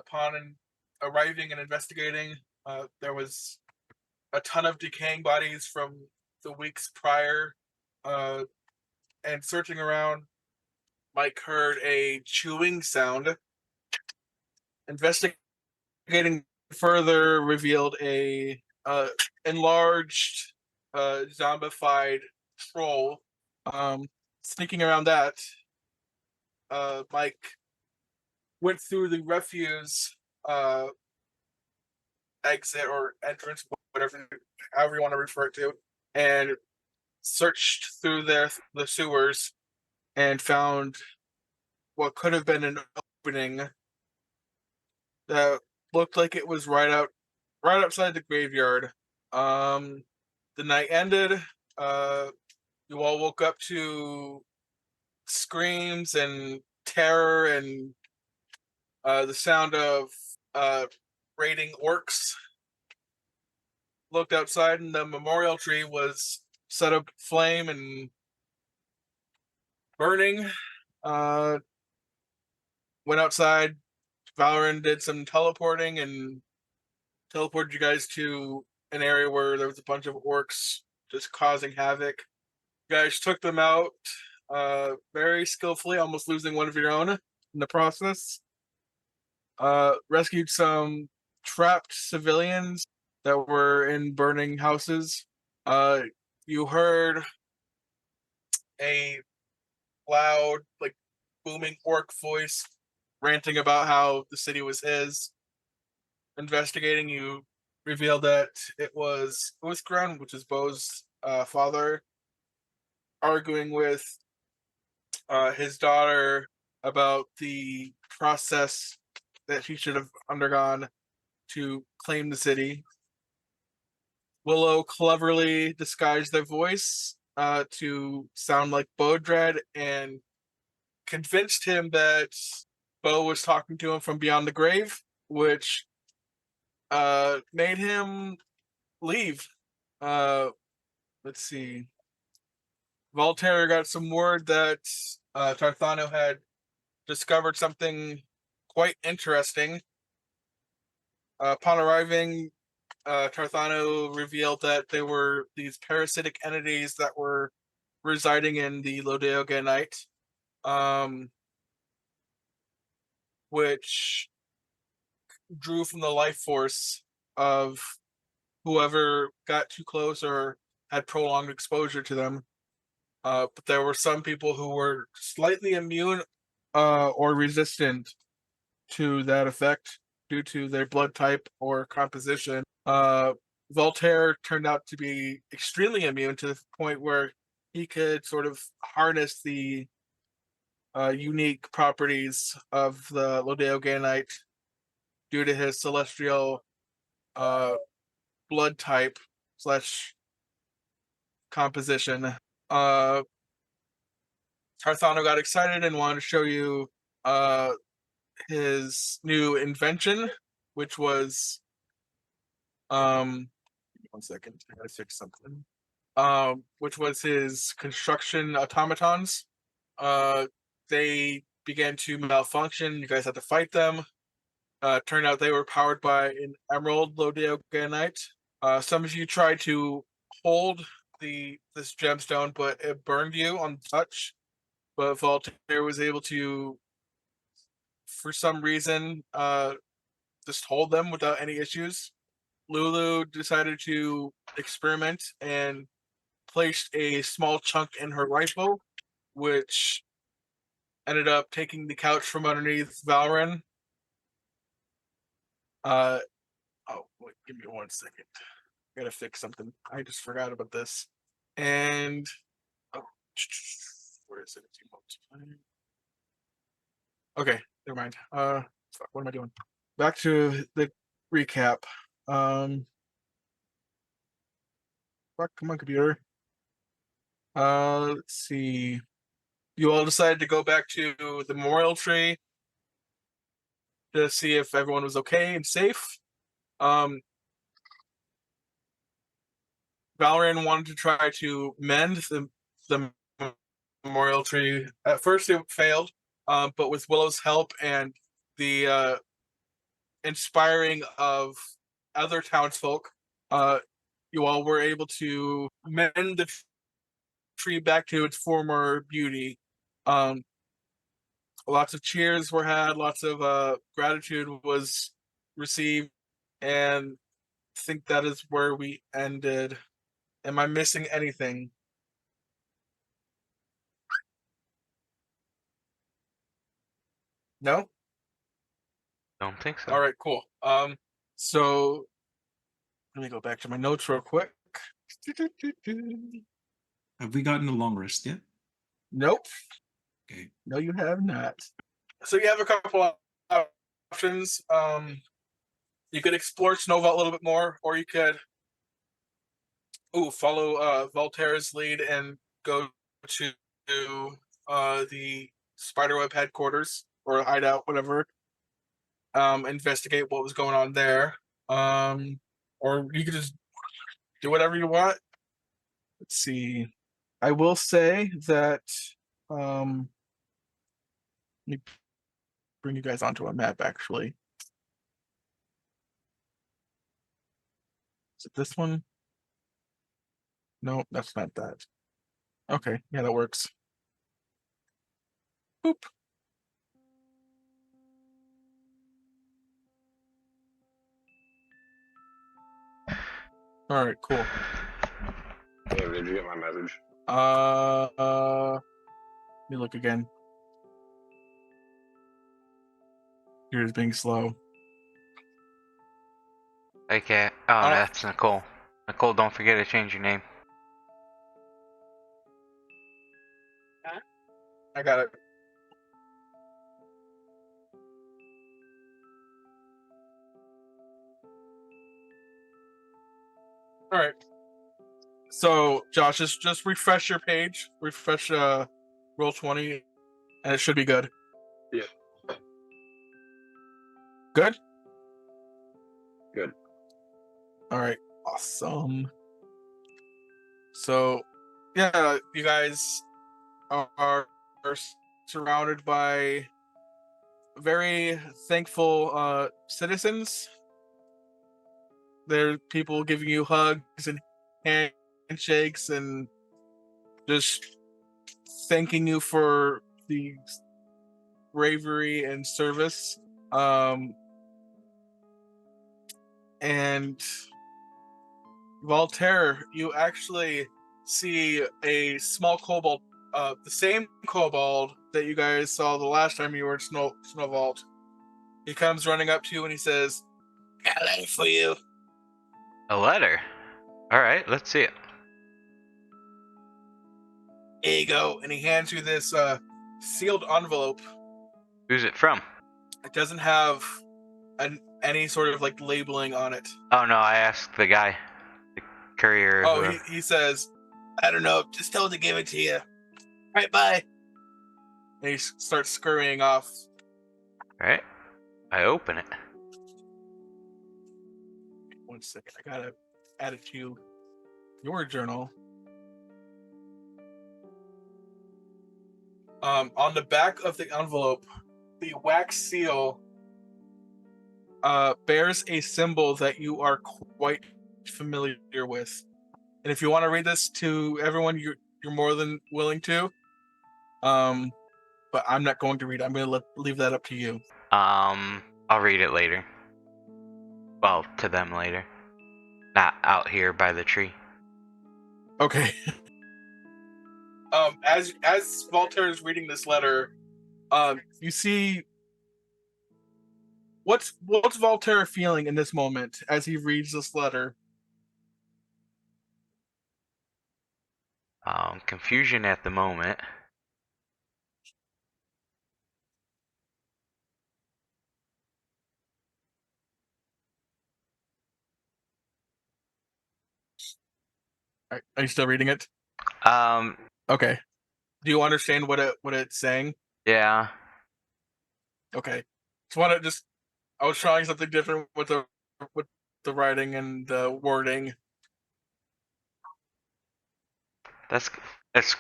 upon arriving and investigating, there was a ton of decaying bodies from the weeks prior. And searching around, Mike heard a chewing sound. Investigating further revealed a enlarged, zombified troll. Sneaking around that, Mike went through the refuse exit or entrance, whatever, however you want to refer to, and searched through the sewers and found what could have been an opening that looked like it was right outside the graveyard. The night ended. You all woke up to screams and terror and the sound of raiding orcs. Looked outside, and the memorial tree was set aflame and burning. Went outside. Valorant did some teleporting and teleported you guys to an area where there was a bunch of orcs just causing havoc. You guys took them out very skillfully, almost losing one of your own in the process. Rescued some trapped civilians that were in burning houses. You heard a loud, like, booming orc voice ranting about how the city was his. Investigating, you revealed that it was Uthgren, which is Bo's father, arguing with his daughter about the process that he should have undergone to claim the city. Willow cleverly disguised their voice to sound like Bodred and convinced him that Bo was talking to him from beyond the grave, which made him leave. Let's see. Voltaire got some word that Tarthano had discovered something quite interesting. Upon arriving, Tarthano revealed that they were these parasitic entities that were residing in the Lodeoganite, which drew from the life force of whoever got too close or had prolonged exposure to them. But there were some people who were slightly immune or resistant to that effect due to their blood type or composition. Voltaire turned out to be extremely immune to the point where he could sort of harness the unique properties of the Lodeoganite due to his celestial blood type / composition. Tarthano got excited and wanted to show you his new invention, which was 1 second, I gotta fix something. Which was his construction automatons. They began to malfunction. You guys had to fight them. Turned out they were powered by an emerald Lodeoganite. Some of you tried to hold this gemstone, but it burned you on touch. But Voltaire was able to, for some reason, just hold them without any issues. Lulu decided to experiment and placed a small chunk in her rifle, which ended up taking the couch from underneath Valren. Oh, wait, give me 1 second. I gotta fix something. I just forgot about this. And where is it? Okay, never mind. Fuck, what am I doing? Back to the recap. Fuck, come on, computer. Let's see. You all decided to go back to the memorial tree to see if everyone was okay and safe. Valerian wanted to try to mend the memorial tree. At first, it failed, but with Willow's help and the inspiring of other townsfolk, you all were able to mend the tree back to its former beauty. Um, Lots of cheers were had, lots of gratitude was received, and I think that is where we ended. Am I missing anything? No? Don't think so. All right, cool. So let me go back to my notes real quick. Have we gotten a long rest yet? Nope. Okay. No, you have not. So you have a couple of options. You could explore Snow Vault a little bit more, or you could follow Voltaire's lead and go to the Spiderweb headquarters or hideout, whatever. Investigate what was going on there. Or you could just do whatever you want. Let's see. I will say that let me bring you guys onto a map actually. Is it this one? No, that's not that. Okay, yeah, that works. Boop. All right, cool. Dave, did you get my message? Let me look again. Here's being slow. Okay. Oh, that's Nicole. Nicole, don't forget to change your name. I got it. All right. So, Josh, just refresh your page. Refresh Roll20, and it should be good. Yeah. Good? Good. All right. Awesome. So, yeah, you guys are surrounded by very thankful citizens. There are people giving you hugs and handshakes and just thanking you for the bravery and service. And Voltaire, you actually see a small kobold, the same kobold that you guys saw the last time you were in Snow Vault. He comes running up to you and he says, "Got a letter for you." A letter? Alright, let's see it. Here you go. And he hands you this sealed envelope. Who's it from? It doesn't have any sort of like labeling on it. Oh no, I asked the guy. The courier. Oh, he says, "I don't know, just told to give it to you. Right, bye." And he starts scurrying off. Alright. I open it. 1 second, I gotta add it to your journal. On the back of the envelope, the wax seal bears a symbol that you are quite familiar with. And if you want to read this to everyone, you're more than willing to. But I'm not going to read it. I'm going to leave that up to you. I'll read it later. Well, to them later. Not out here by the tree. Okay. As Voltaire is reading this letter, you see what's Voltaire feeling in this moment as he reads this letter? Confusion at the moment. Are you still reading it? Um, Okay. Do you understand what it's saying? yeah. Okay. I was trying something different with the writing and the wording. That's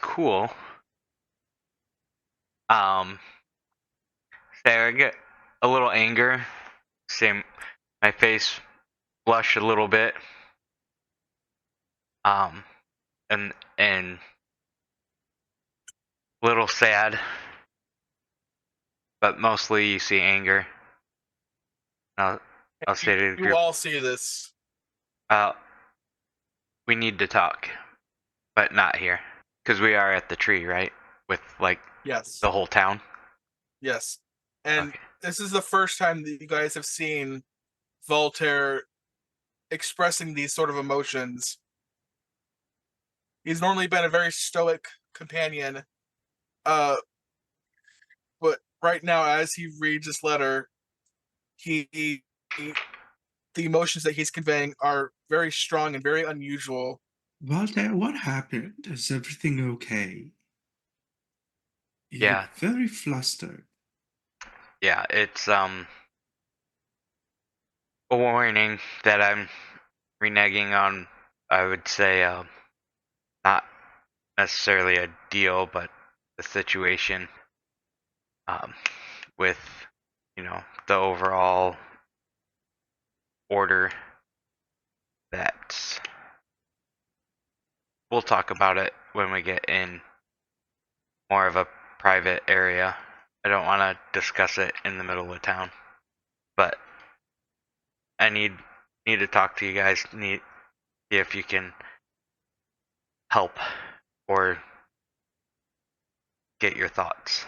cool. So I get a little anger same. My face flushed a little bit. And a little sad, but mostly you see anger. I'll say to the You group, all see this. we need to talk, but not here, because we are at the tree, right? With like Yes. the whole town. Yes. And Okay. this is the first time that you guys have seen Voltaire expressing these sort of emotions. He's normally been a very stoic companion. But right now, as he reads this letter, he the emotions that he's conveying are very strong and very unusual. Walter, what happened? Is everything okay? You Yeah, look very flustered. yeah. It's a warning that I'm reneging on. I would say not necessarily a deal, but the situation um, with the overall order that we'll talk about it when we get in more of a private area. I don't want to discuss it in the middle of town, but I need to talk to you guys. Need see if you can help or get your thoughts.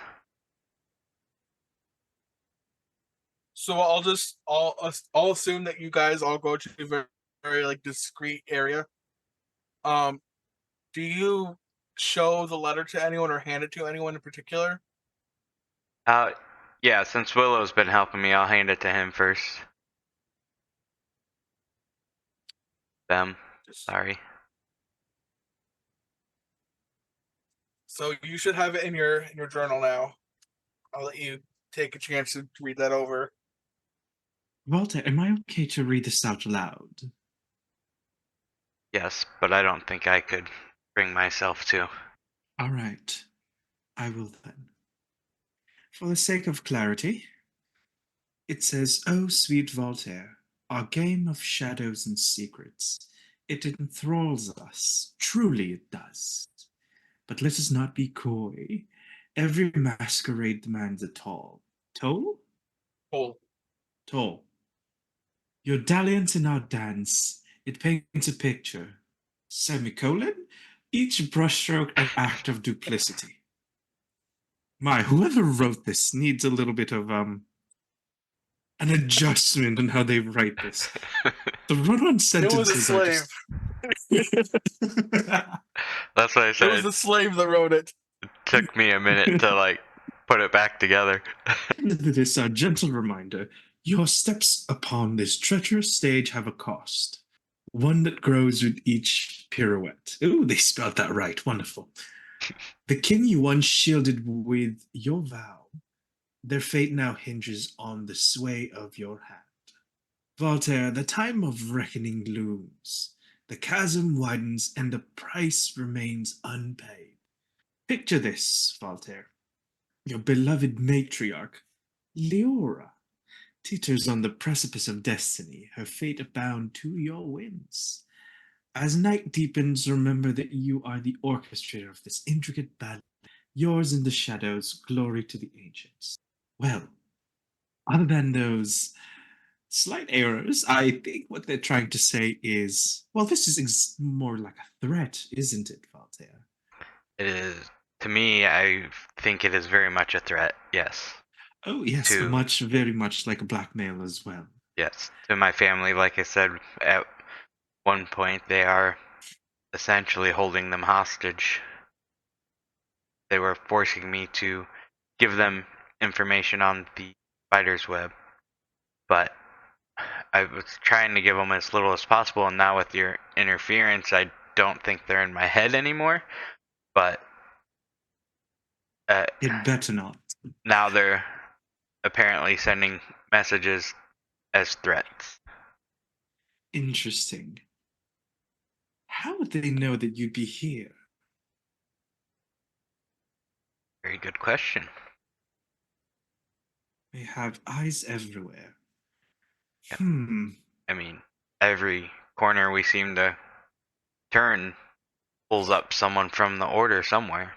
So I'll assume that you guys all go to a very, very like discreet area. Do you show the letter to anyone or hand it to anyone in particular? Yeah, since Willow's been helping me, I'll hand it to him first. Them. Just, Sorry. so you should have it in your journal now. I'll let you take a chance to read that over. Walter, am I okay to read this out loud? Yes, but I don't think I could bring myself to. All right, I will then. For the sake of clarity, it says, "Oh, sweet Voltaire, our game of shadows and secrets. It enthralls us. Truly it does. But let us not be coy. Every masquerade demands a toll. Toll? Cool. Toll. Your dalliance in our dance, it paints a picture. Semicolon? Each brushstroke an act of duplicity." My, whoever wrote this needs a little bit of an adjustment in how they write this. The run-on It was a sentences are slave. just. That's what I It was said. the slave that wrote it. It took me a minute to like put it back together. This a gentle reminder: your steps upon this treacherous stage have a cost, one that grows with each pirouette. Ooh, they spelled that right. Wonderful. The kin you once shielded with your vow, their fate now hinges on the sway of your hand. Voltaire, the time of reckoning looms. The chasm widens and the price remains unpaid. Picture this, Voltaire. Your beloved matriarch, Leora, teeters on the precipice of destiny, her fate bound to your winds. As night deepens, remember that you are the orchestrator of this intricate ballet. Yours in the shadows, glory to the ancients. Well, other than those slight errors, I think what they're trying to say is, well, this is more like a threat, isn't it, Voltaire? It is, to me, I think it is very much a threat. Yes. Oh, yes, To much, very much like a blackmail as well. yes, to my family. Like I said, at one point they are essentially holding them hostage. They were forcing me to give them information on the spider's web, but I was trying to give them as little as possible. And now with your interference, I don't think they're in my head anymore. But uh, It better not. now they're apparently sending messages as threats. Interesting. How would they know that you'd be here? Very good question. They have eyes everywhere. Hmm. I mean, every corner we seem to turn pulls up someone from the order somewhere.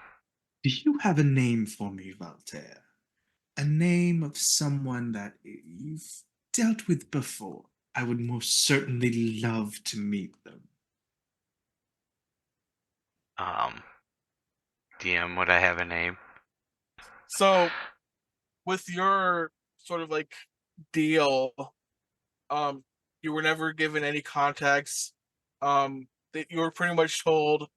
Do you have a name for me, Voltaire? A name of someone that you've dealt with before? I would most certainly love to meet them. DM, would I have a name? So, with your sort of like deal, you were never given any context. That you were pretty much told,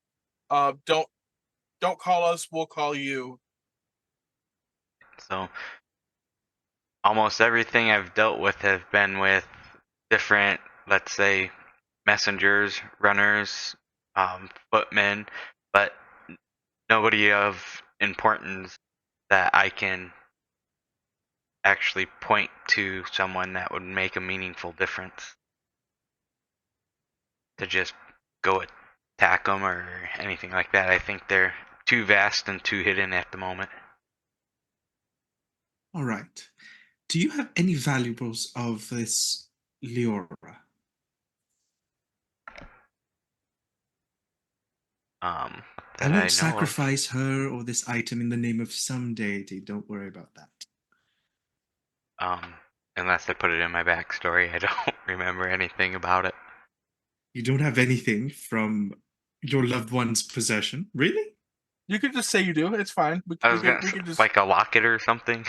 don't call us, we'll call you. So almost everything I've dealt with have been with different, let's say, messengers, runners, footmen, but nobody of importance that I can actually point to someone that would make a meaningful difference. To just go attack them or anything like that. I think they're too vast and too hidden at the moment. All right. Do you have any valuables of this Leora? I That won't I know of. sacrifice her or this item in the name of some deity. Don't worry about that. Unless I put it in my backstory, I don't remember anything about it. You don't have anything from your loved one's possession? Really? You could just say you do. It's fine. I was gonna We could just. like a locket or something.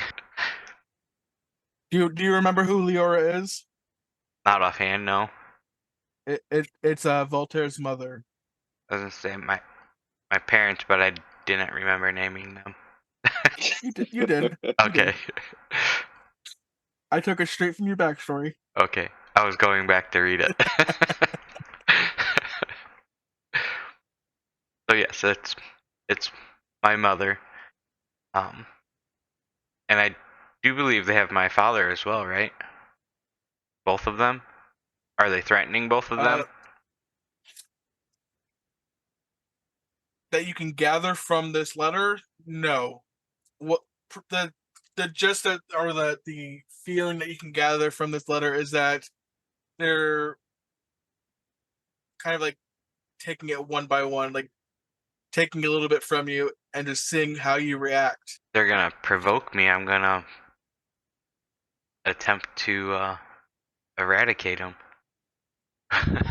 Do you remember who Leora is? Not offhand, no. It's Voltaire's mother. I was gonna say my parents, but I didn't remember naming them. You did. You did. Okay. I took it straight from your backstory. Okay. I was going back to read it. So yes, it's my mother. And I do believe they have my father as well, right? Both of them? Are they threatening both of them? That you can gather from this letter, no. What the just that or the feeling that you can gather from this letter is that they're kind of like taking it one by one, like taking a little bit from you and just seeing how you react. They're gonna provoke me. I'm gonna attempt to eradicate them.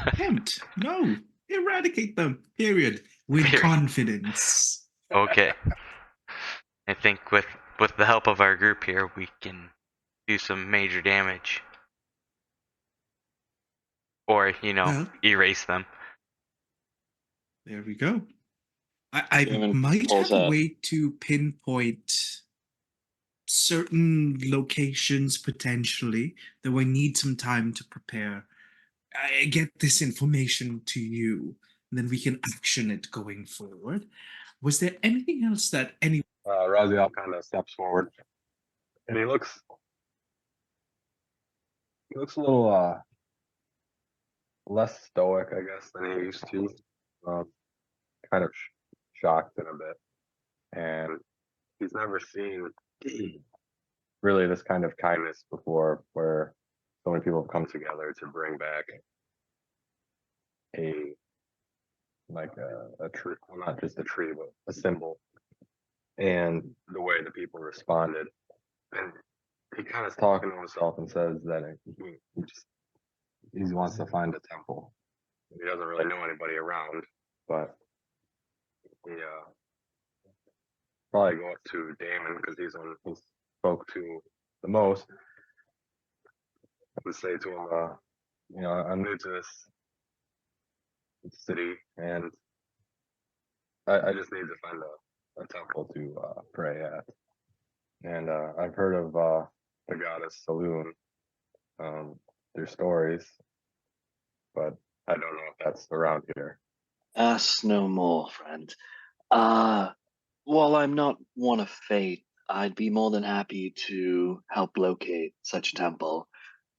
Attempt. No. Eradicate them. Period. With Period. confidence. Okay. I think with the help of our group here, we can do some major damage. Or, Well, erase them. there we go. I Damon might pulls have a out. way to pinpoint certain locations potentially, though I need some time to prepare. I get this information to you, and then we can action it going forward. Was there anything else that any Raziel kind of steps forward, and he looks a little less stoic, I guess, than he used to. Kind of shocked in a bit, and he's never seen really this kind of kindness before, where so many people have come together to bring back a tree, well, not just a tree, but a symbol, and the way the people responded. And he kind of talking to himself and says that he wants to find a temple. He doesn't really know anybody around, but he probably go up to Damon because he's on he spoke to the most. And say to him, I'm new to this city, and I just need to find a temple to pray at. And I've heard of the goddess Saloon, their stories, but I don't know if that's around here. Ask no more, friend. While I'm not one of fate, I'd be more than happy to help locate such a temple.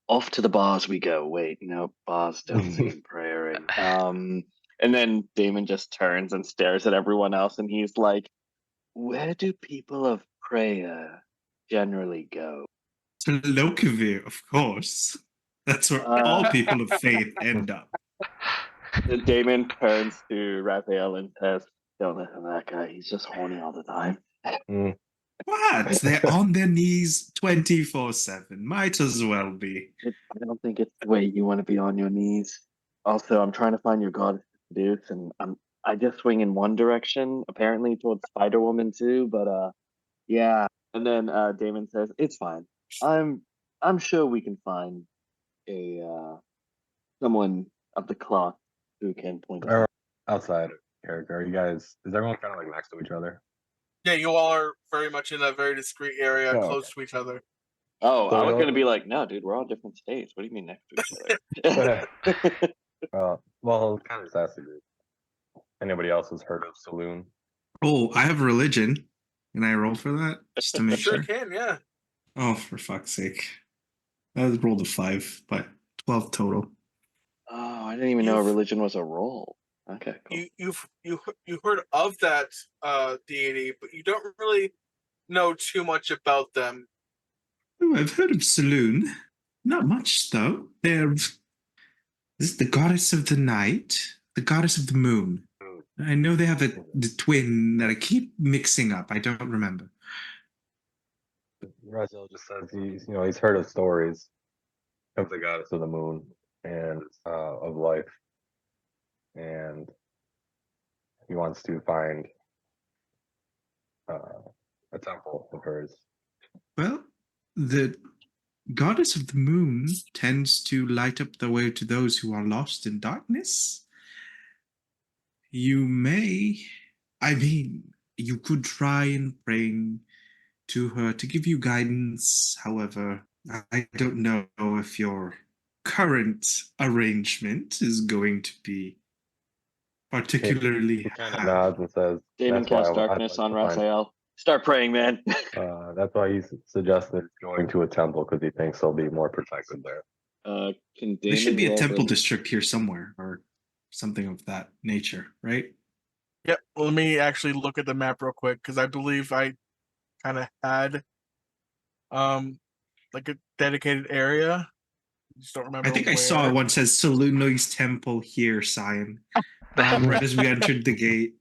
Off to the bars we go. Wait, no, bars don't seem prayering. And then Damon just turns and stares at everyone else, and he's like, "Where do people of prayer generally go?" to Lokavir, of course. That's where all people of faith end up. Damon turns to Raphael and says, "Don't listen to that guy. He's just horny all the time." What? They're on their knees 24/7. Might as well be. I don't think it's the way you want to be on your knees. Also, I'm trying to find your goddess seduce, and I just swing in one direction, apparently towards Spider Woman too. But yeah. And then Damon says, "It's fine. I'm sure we can find a someone of the cloth who can point us Or out." outside character, are you guys? Is everyone kind of like next to each other? Yeah, you all are very much in a very discreet area, Oh, close to each other. Oh, So I we was all- going to be like, "No, dude, we're all different states. What do you mean next to each other?" Well, kind of sassy. Anybody else has heard of Saloon? Oh, I have religion. Can I roll for that? Just to make Sure sure. can, yeah. Oh, for fuck's sake. I rolled a 5, but 12 total. Oh, I didn't even know religion was a roll. Okay, cool. You heard of that deity, but you don't really know too much about them. Oh, I've heard of Saloon. Not much, though. This is the goddess of the night, the goddess of the moon. I know they have the twin that I keep mixing up. I don't remember. Russell just says he's heard of stories of the goddess of the moon and of life, and he wants to find a temple of hers. Well, the goddess of the moon tends to light up the way to those who are lost in darkness. You you could try and bring to her to give you guidance. However, I don't know if your current arrangement is going to be particularly He kind of happy. nods and says, Damon "That's why casts I'd darkness like on to find." Raphael. Start praying, man. That's why he suggested going to a temple because he thinks they'll be more protected there. Can Damon There should be a roll temple for- district here somewhere, or something of that nature, right? Yep. Let me actually look at the map real quick because I believe I kind of had like a dedicated area. I just don't remember. I think I where. saw one says Salono's Temple here sign. Right as we entered the gate.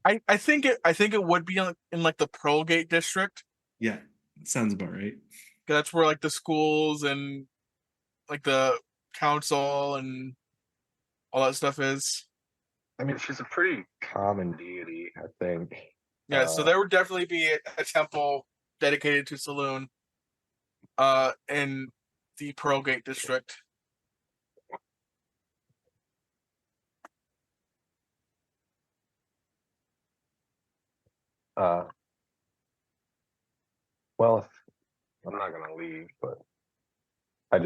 I think it would be in like the Pearlgate district. Yeah, sounds about right. 'Cause that's where like the schools and like the council and all that stuff is. I mean, she's a pretty common deity, I think. Yeah, so there would definitely be a temple dedicated to Saloon in the Pearlgate district. Well, I'm not gonna leave, but I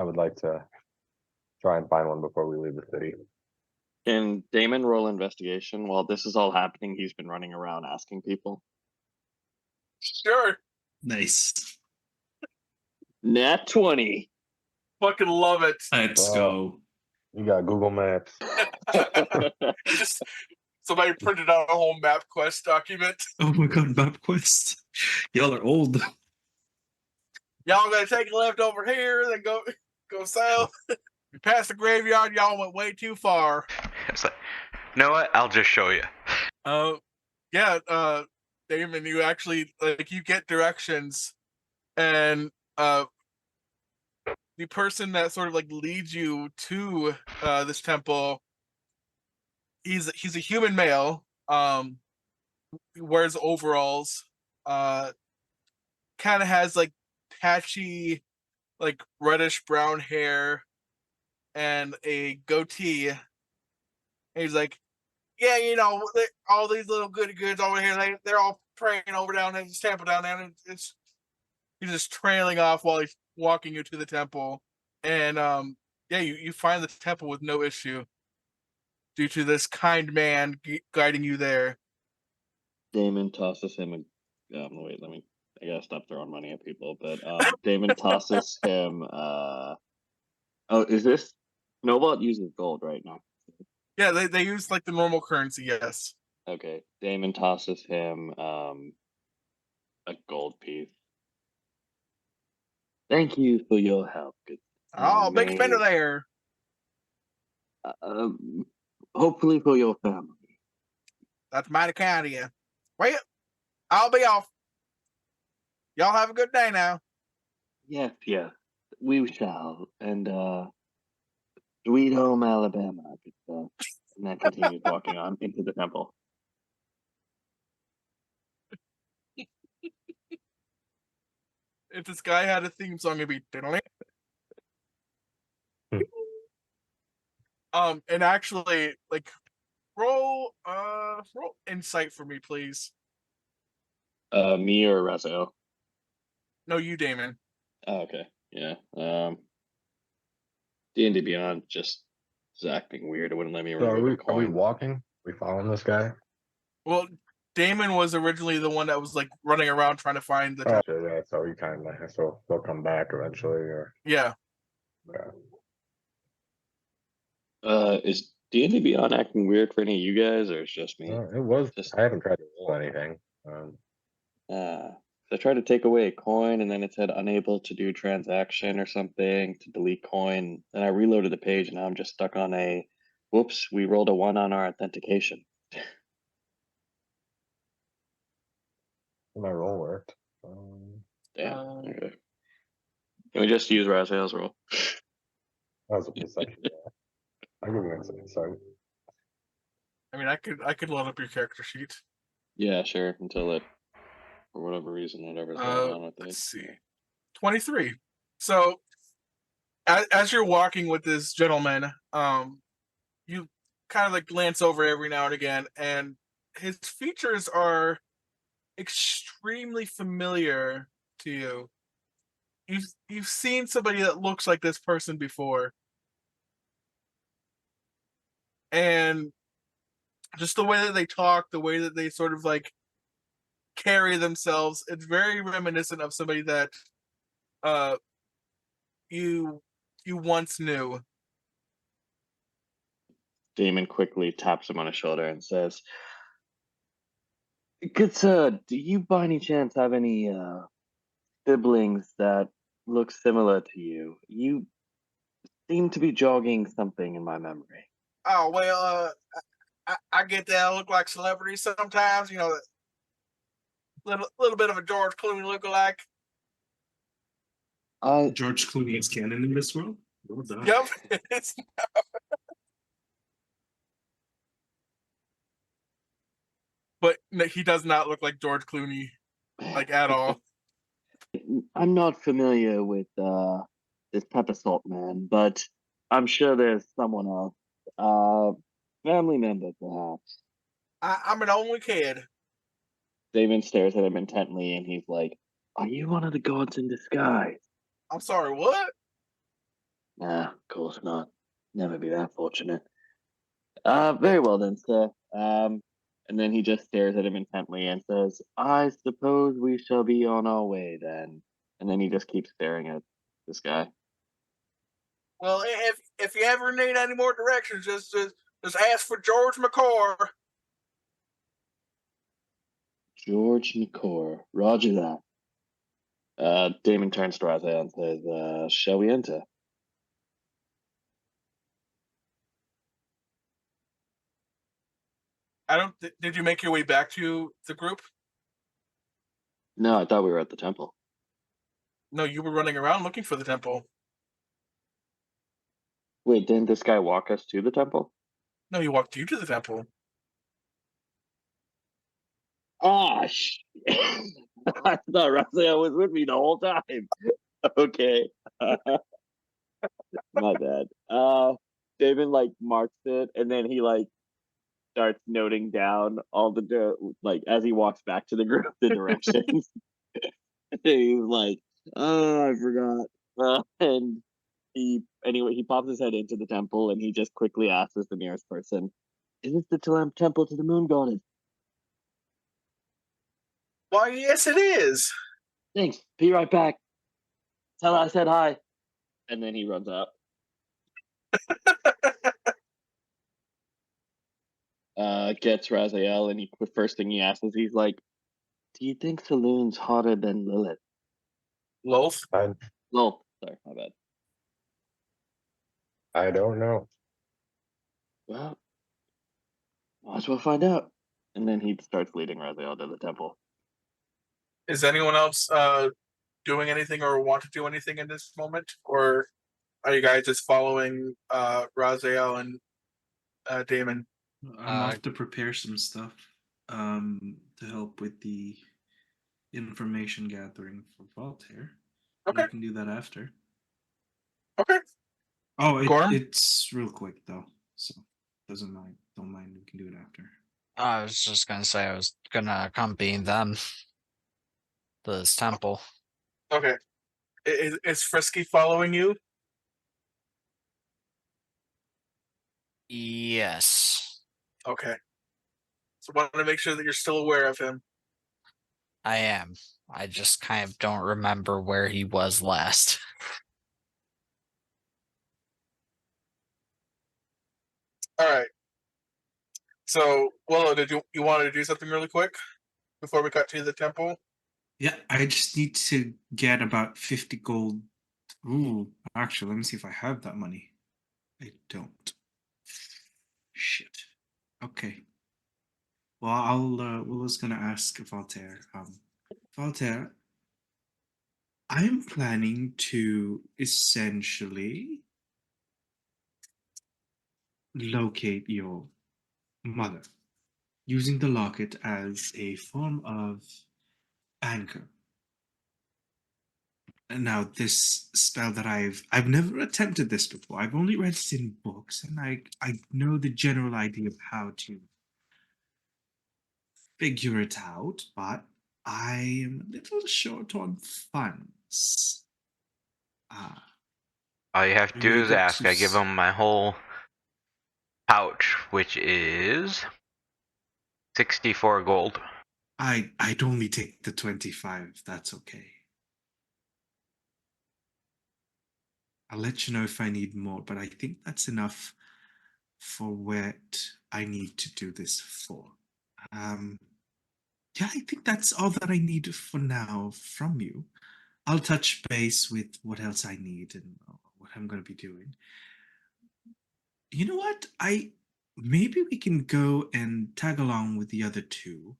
would like to try and find one before we leave the city. Can Damon roll investigation? While this is all happening, he's been running around asking people. Sure. Nice. Nat 20. Fucking love it. Let's go. You got Google Maps. Just somebody printed out a whole MapQuest document. Oh my god, MapQuest. Y'all are old. Y'all gotta take a left over here, then go south. You pass the graveyard, y'all went way too far. It's like, you know what? I'll just show you. Yeah, Damon, you actually like you get directions, and the person that sort of like leads you to this temple, he's a human male. He wears overalls. Kind of has like patchy, like reddish brown hair, and a goatee. And he's like, yeah, all these little goody goods over here, they're all praying over down in this temple down there. And he's just trailing off while he's walking you to the temple. And yeah, you find the temple with no issue due to this kind man guiding you there. Damon tosses him a. Wait, I gotta stop throwing money at people. But Damon tosses him. Oh, is this Snowball uses gold right now? Yeah, they use like the normal currency. Yes. Okay, Damon tosses him a gold piece. Thank you for your help. Good. Oh, big spender there. Hopefully for your family. That's mighty kind of you. Well, I'll be off. Y'all have a good day now. Yes, yes, we shall. And Sweet Home Alabama. Good stuff. And then continues walking on into the temple. If this guy had a theme song, it'd be and actually, like, roll insight for me, please. Me or Raziel? No, you, Damon. Oh, okay. Yeah. D&D Beyond just is acting weird. It wouldn't let me So remove a are we coin. walking? We following this guy? Well, Damon was originally the one that was like running around trying to find the. Oh, yeah. So he kind of so they'll come back eventually, or Yeah. Is D&D Beyond acting weird for any of you guys, or it's just me? It was. Just I haven't tried to roll anything. I tried to take away a coin, and then it said unable to do transaction or something to delete coin. Then I reloaded the page, and now I'm just stuck on a. Whoops! We rolled a 1 on our authentication. My roll worked. Damn. Okay. Can we just use Raziel's roll? That was a perception. I'll give him an insight. I mean, I could load up your character sheet. Yeah, sure. Until it, for whatever reason, whatever's going on with it. Let's see. 23. So, as you're walking with this gentleman, you kind of like glance over every now and again, and his features are extremely familiar to you. You've seen somebody that looks like this person before, and just the way that they talk, the way that they sort of like carry themselves, it's very reminiscent of somebody that you once knew. Damon quickly taps him on his shoulder and says, "Good sir, do you by any chance have any siblings that look similar to you? You seem to be jogging something in my memory." Oh well, I get that. I look like celebrities sometimes. You know, little bit of a George Clooney lookalike. George Clooney is canon in this world. Well done. Yep. It's, but no, he does not look like George Clooney, like at all. I'm not familiar with this pepper salt man, but I'm sure there's someone else. Family member, perhaps. I'm an only kid. Damon stares at him intently, and he's like, "Are you one of the gods in disguise?" I'm sorry, what? Nah, of course not. Never be that fortunate. Very well then, sir. And then he just stares at him intently and says, "I suppose we shall be on our way then." And then he just keeps staring at this guy. Well, if you ever need any more directions, just ask for George McCord. George McCor. Roger that. Damon turns to Raziel and says, "Shall we enter?" I don't. Did you make your way back to the group? No, I thought we were at the temple. No, you were running around looking for the temple. Wait, didn't this guy walk us to the temple? No, he walked you to the temple. Ah, I thought Raziel was with me the whole time. Okay. My bad. Damon like marks it, and then he like starts noting down all the like as he walks back to the group the directions. He's like, "Oh, I forgot." And he pops his head into the temple, and he just quickly asks the nearest person, "Is this the temple to the moon goddess?" Why, yes, it is. "Thanks. Be right back. Tell her I said hi." And then he runs out. Gets Raziel, and the first thing he asks is, he's like, "Do you think Saloon's hotter than Lilith?" Loaf. Well, sorry, my bad. I don't know. Well, might as well find out. And then he starts leading Raziel to the temple. Is anyone else doing anything or want to do anything in this moment, or are you guys just following Raziel and Damon? I'm off to prepare some stuff to help with the information gathering for Voltaire. Okay. You can do that after. Okay. Oh, Gorm? it's real quick though, so doesn't mind. Don't mind. We can do it after. I was just gonna say I was gonna accompany them to this temple. Okay. Is Frisky following you? Yes, Okay. So wanted to make sure that you're still aware of him. I am. I just kind of don't remember where he was last. All right. So, Willow, did you want to do something really quick before we cut to the temple? Yeah, I just need to get about 50 gold. Ooh, actually, let me see if I have that money. I don't. Shit. Okay. Well, Willow's gonna ask Voltaire. Voltaire, I'm planning to essentially locate your mother using the locket as a form of anchor. And now this spell that I've never attempted this before. I've only read it in books, and I know the general idea of how to figure it out, but I am a little short on funds. All you have to Are do you is able ask. to I give him my whole pouch, which is 64 gold. I'd only take the 25. That's okay. I'll let you know if I need more, but I think that's enough for what I need to do this for. Yeah, I think that's all that I need for now from you. I'll touch base with what else I need and what I'm going to be doing. You know what? I maybe we can go and tag along with the other two.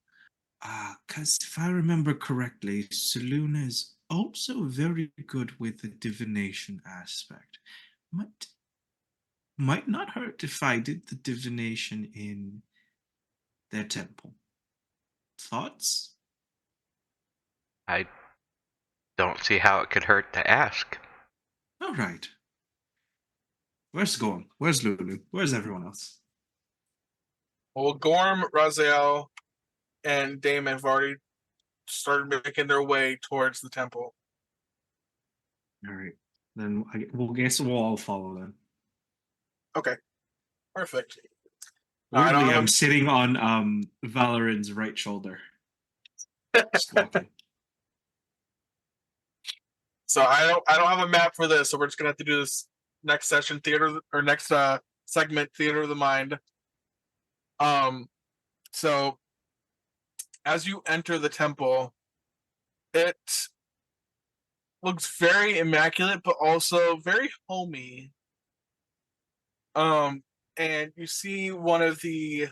Because if I remember correctly, Seluna is also very good with the divination aspect. Might not hurt if I did the divination in their temple. Thoughts? I don't see how it could hurt to ask. All right. Where's Gorm? Where's Lulu? Where's everyone else? Well, Gorm, Raziel, and Damon have already started making their way towards the temple. All right. Then we'll guess we'll all follow then. Okay. Perfect. I don't Weirdly, have I'm sitting on Valoran's right shoulder. Just walking. So I don't have a map for this, so we're just gonna have to do this next session theater or next segment theater of the mind. So as you enter the temple, it looks very immaculate, but also very homey. And you see one of the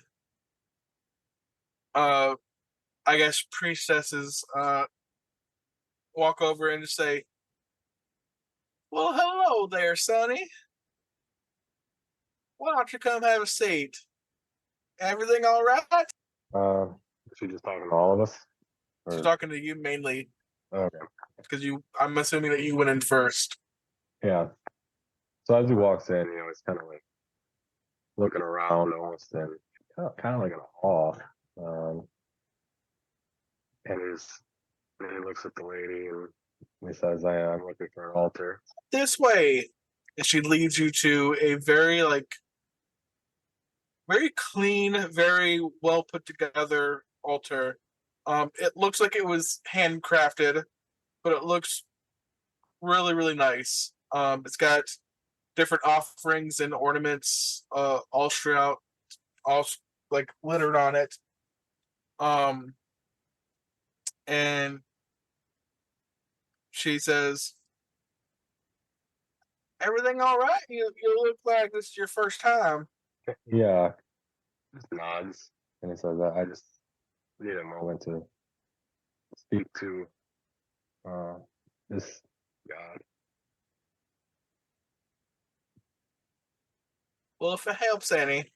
I guess priestesses walk over and just say, "Well, hello there, Sonny. Why don't you come have a seat? Everything all right?" Is she just talking to all of us? She's Or, talking to you mainly okay. because I'm assuming that you went in first. Yeah. So as he walks in, he's kind of like looking around almost and kind of like in awe. And he looks at the lady and he says, I'm looking for an altar. This way. And she leads you to a very very clean, very well put together altar. It looks like it was handcrafted, but it looks really, really nice. It's got different offerings and ornaments, all throughout, all like littered on it. And she says, Everything all right? You look like this is your first time. Yeah, just nods, and he says, "I just need a moment to speak to uh, this God." Well, if it helps any,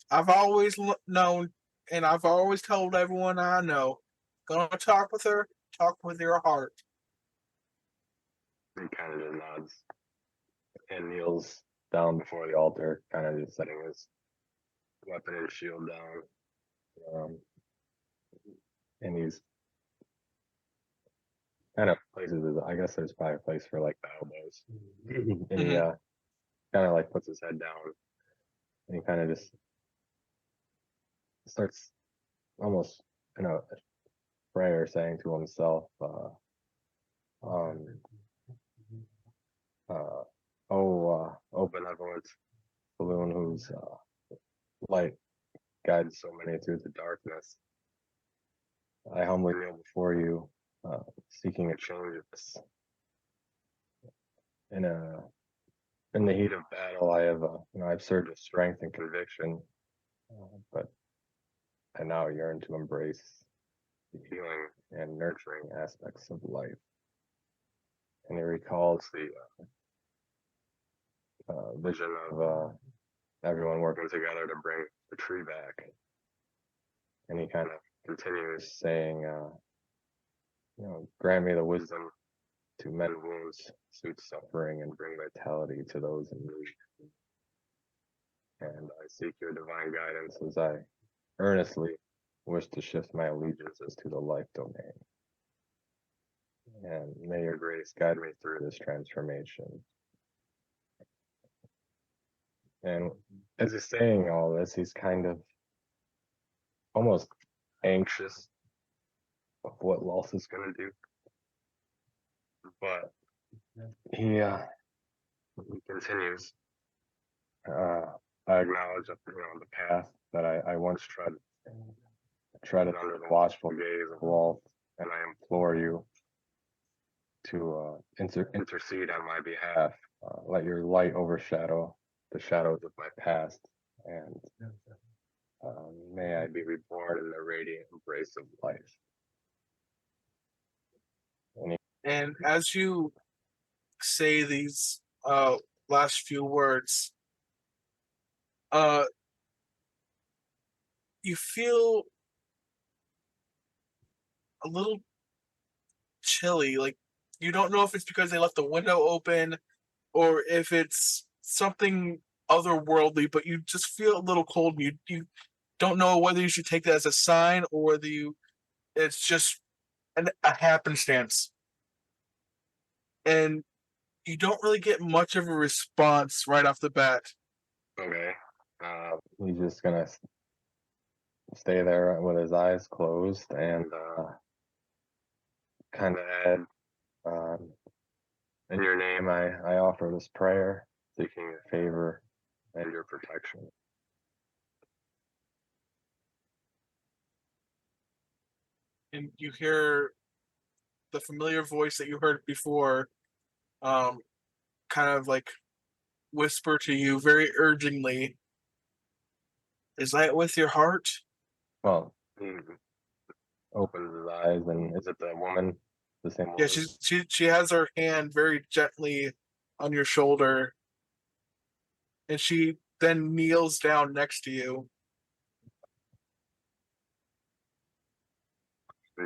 I've always known, and I've always told everyone I know, gonna talk with her, talk with your heart. He kind of just nods and kneels down before the altar, kind of just setting his weapon and shield down. And he's kind of places his, I guess there's probably a place for like the elbows. And he kind of like puts his head down and he kind of just starts almost in a prayer saying to himself, um, oh benevolent balloon whose light guides so many through the darkness. I humbly kneel before you, seeking a change of this. In the heat of battle, I have, I've served with strength and conviction, but I now yearn to embrace the healing and nurturing aspects of life. And he recalls the vision of everyone working together to bring the tree back. And he kind of continues saying, grant me the wisdom to mend wounds, soothe suffering, and bring vitality to those in need. And I seek your divine guidance as I earnestly wish to shift my allegiances to the life domain. And may your grace guide me through this transformation. And as he's saying all this, he's kind of almost anxious of what Loth is going to do. But he continues. I acknowledge that, the path that I once treaded under the watchful gaze of Loth, and I implore you to intercede on my behalf. Let your light overshadow the shadows of my past, and may I be reborn in the radiant embrace of life. And as you say these last few words, you feel a little chilly. Like you don't know if it's because they left the window open or if it's something otherworldly, but you just feel a little cold. You don't know whether you should take that as a sign or whether it's just a happenstance. And you don't really get much of a response right off the bat. Okay. He's just gonna stay there with his eyes closed and kind of add, in your name, I offer this prayer, seeking your favor and your protection. And you hear the familiar voice that you heard before, kind of like whisper to you very urgently, "Is that with your heart?" Well, he opens his eyes, and is it the woman? The same woman? Yeah, she has her hand very gently on your shoulder, and she then kneels down next to you. He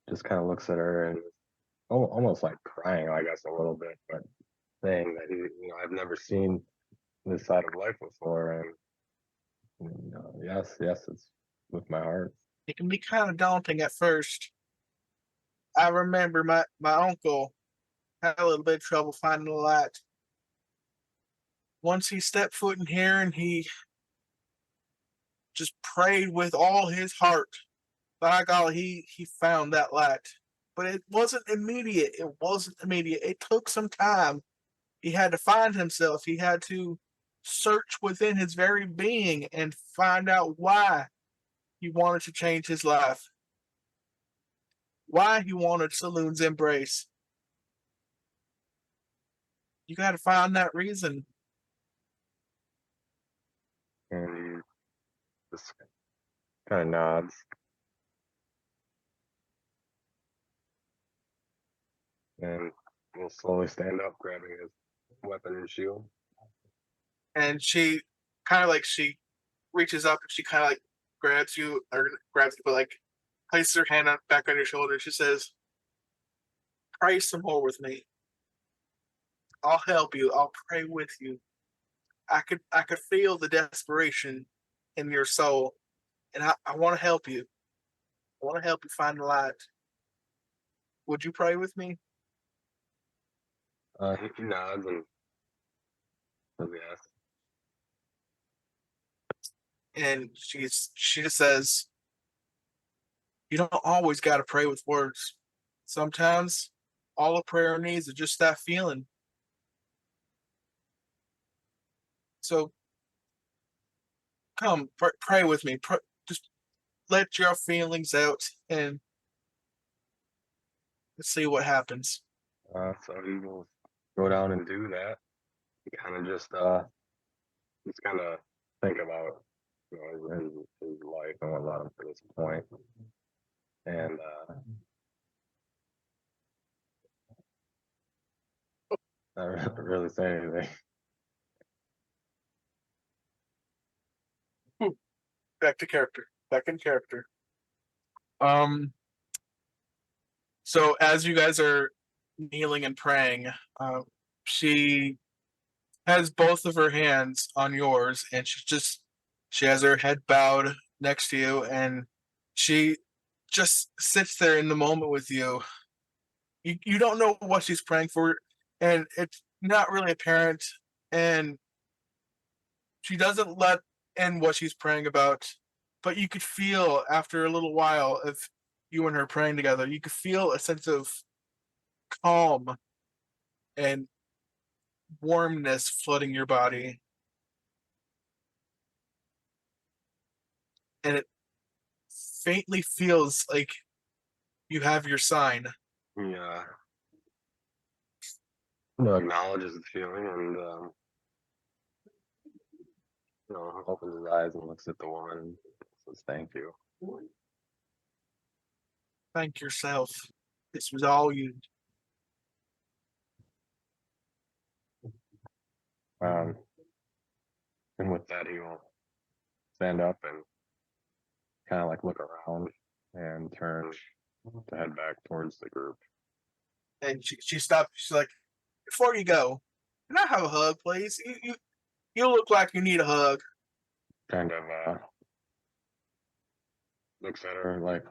just kind of looks at her and almost like crying, I guess, a little bit, but saying that I've never seen this side of life before, and yes, it's with my heart. It can be kind of daunting at first. I remember my uncle had a little bit of trouble finding the light. Once he stepped foot in here and he just prayed with all his heart, by God, he found that light. But it wasn't immediate. It took some time. He had to find himself. He had to search within his very being and find out why he wanted to change his life, why he wanted Saloon's embrace. You gotta find that reason. And he just kind of nods. And will slowly stand up, grabbing his weapon and shield. And she kind of like she reaches up and she kind of like grabs you or grabs you, but like places her hand on, back on your shoulder. She says, "Pray some more with me. I'll help you. I'll pray with you. I could feel the desperation in your soul, and I want to help you. I want to help you find the light. Would you pray with me?" He nods and says yes. And she just says, "You don't always got to pray with words. Sometimes all a prayer needs is just that feeling. So come, pray with me. Just let your feelings out, and let's see what happens." So he will go down and do that. He kind of just kind of think about his life and what led him to this point, and not really say anything. Back to character. Back in character. So as you guys are kneeling and praying, she has both of her hands on yours, and she has her head bowed next to you, and she just sits there in the moment with you. You don't know what she's praying for, and it's not really apparent, and she doesn't let in what she's praying about, but you could feel after a little while of you and her praying together, you could feel a sense of calm and warmness flooding your body. And it faintly feels like you have your sign. He acknowledges the feeling and opens his eyes and looks at the woman and says, "Thank you." Thank yourself. This was all you. And with that, he will stand up and kind of like look around and turn to head back towards the group. And she stopped. She's like, "Before you go, can I have a hug, please? You look like you need a hug." Kind of looks at her like,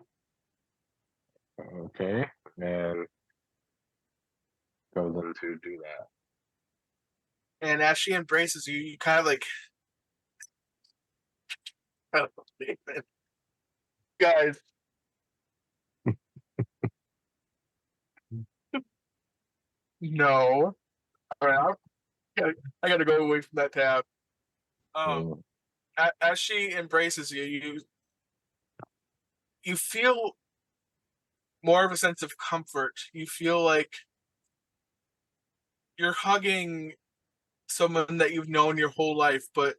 "Okay," and goes in to do that. And as she embraces you, you kind of like, guys. No. All right, I gotta go away from that tab. Mm. As she embraces you, you feel more of a sense of comfort. You feel like you're hugging someone that you've known your whole life, but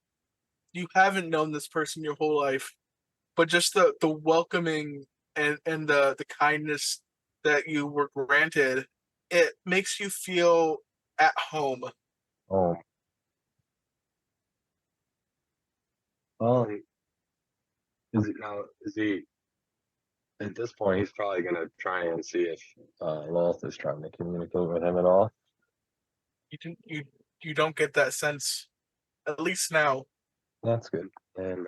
you haven't known this person your whole life. But just the welcoming and the kindness that you were granted, it makes you feel at home. Oh, well, is he at this point? He's probably gonna try and see if Loth is trying to communicate with him at all. You don't get that sense, at least now. That's good. And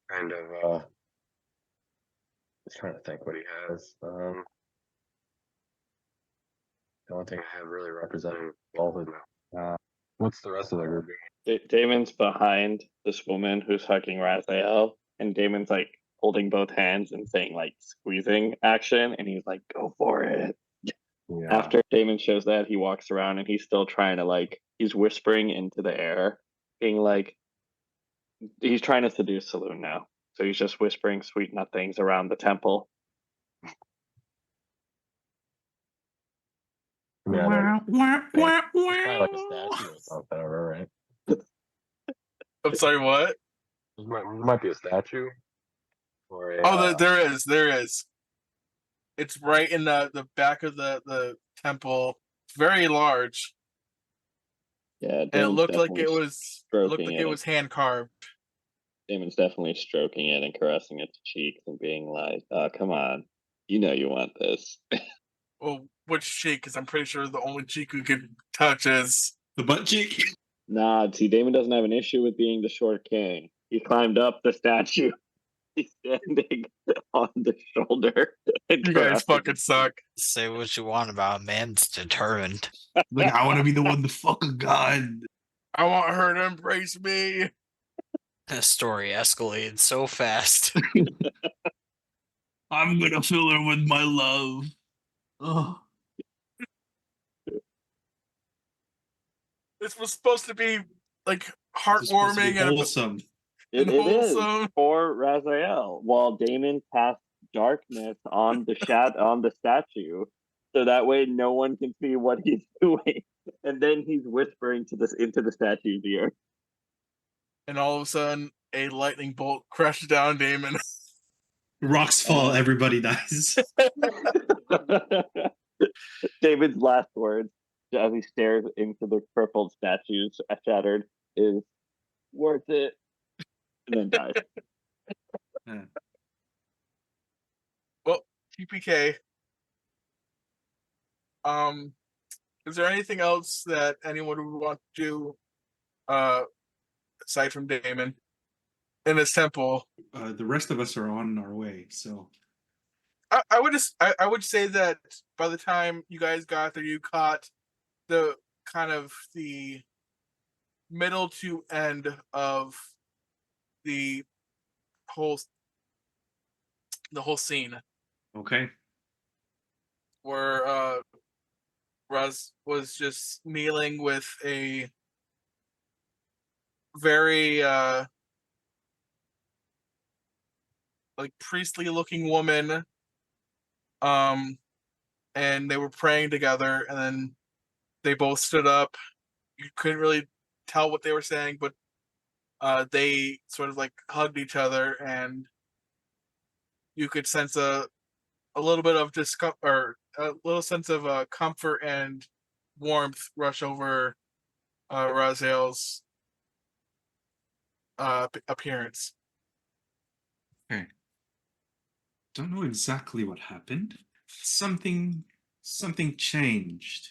kind of just trying to think what he has. The only thing I have really representing Loth is now. What's the rest of the group doing? Damon's behind this woman who's hugging Raziel, and Damon's like holding both hands and saying like squeezing action, and he's like, "Go for it." Yeah. After Damon shows that, he walks around and he's still trying to he's whispering into the air, being like, he's trying to seduce Saloon now. So he's just whispering sweet nothings around the temple. Yeah, that, Wah, it's wah, probably like a wah. statue or something, right? I'm sorry, what? There might be a statue or a. Oh, there is. It's right in the back of the temple. It's very large, Yeah, and Damon's definitely it looked stroking like it. it was hand carved. Damon's definitely stroking it and caressing its cheeks and being like, "Oh, come on, you know you want this." Well, which cheek? Because I'm pretty sure the only cheek we could touch is. The butt cheek. Nah, see, Damon doesn't have an issue with being the short king. He climbed up the statue. He's standing on the shoulder. And You guys caressing fucking it. suck. Say what you want about a man's determined. Like, I want to be the one to fuck a god. I want her to embrace me. The story escalated so fast. I'm gonna fill her with my love. Oh, This was supposed to be like this is supposed to be heartwarming and wholesome. It is wholesome. for Raziel, while Damon casts darkness on the statue, so that way no one can see what he's doing. And then he's whispering into the statue's ear. And all of a sudden, a lightning bolt crashes down Damon. Rocks fall, everybody dies. David's last words as he stares into the crippled statues shattered is worth it, and then dies. Yeah. Well, TPK. Is there anything else that anyone would want to do, aside from Damon, in this temple? The rest of us are on our way, so I would say that by the time you guys got there, you caught the kind of the middle to end of the whole scene okay. where Raz was just kneeling with a very like priestly looking woman, and they were praying together, and then they both stood up. You couldn't really tell what they were saying, but they sort of like hugged each other, and you could sense a little bit of discomfort, or a little sense of comfort and warmth rush over Raziel's appearance. Okay. Don't know exactly what happened. Something changed.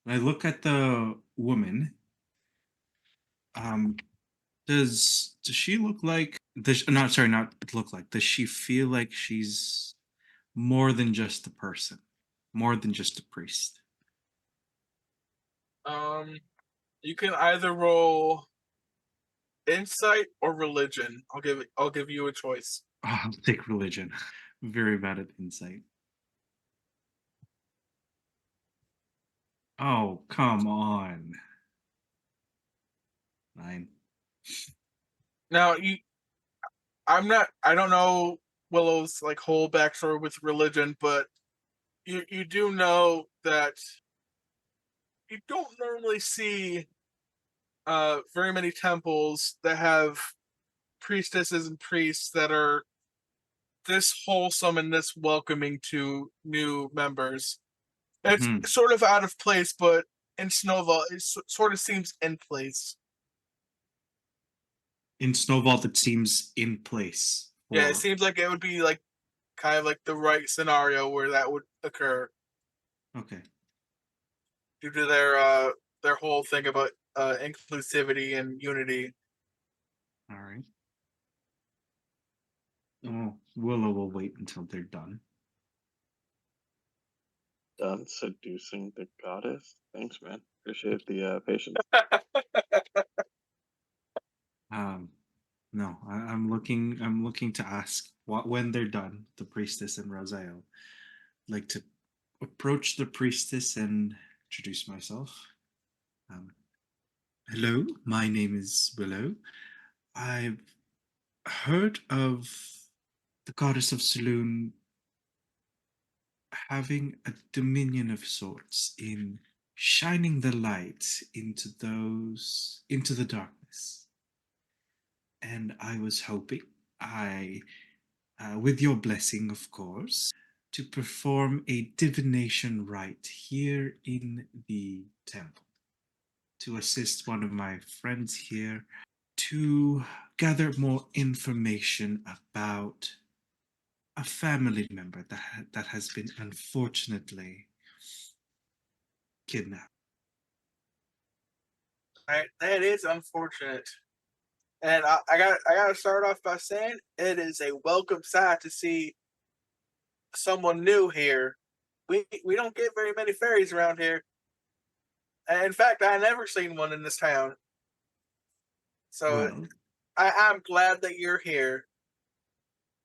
When I look at the woman, um, does she look like not sorry, not look like. Does she feel like she's more than just a person, more than just a priest? You can either roll insight or religion. I'll give you a choice. Oh, I'll take religion. I'm very bad at insight. Oh, come on. 9. Now I don't know Willow's like whole backstory with religion, but you do know that you don't normally see very many temples that have priestesses and priests that are this wholesome and this welcoming to new members. It's Mhm. sort of out of place, but in Snowball, it sort of seems in place. In Snowvault, it seems in place. Yeah, it For seems like it would be like kind of like the right scenario where that would occur okay. due to their whole thing about inclusivity and unity. All right. Oh, Willow will wait until they're done. Done seducing the goddess. Thanks, man. Appreciate the patience. No, I'm looking. I'm looking to ask what when they're done, the priestess and Raziel, like to approach the priestess and introduce myself. Um, Hello, my name is Willow. I've heard of the goddess of Saloon. having a dominion of sorts in shining the light into the darkness. And I was hoping, with your blessing, of course, to perform a divination rite here in the temple, to assist one of my friends here to gather more information about a family member that has been unfortunately kidnapped. Right, that is unfortunate. And I gotta start off by saying it is a welcome sight to see someone new here. We don't get very many fairies around here. And in fact, I never seen one in this town. So Well, I'm glad that you're here.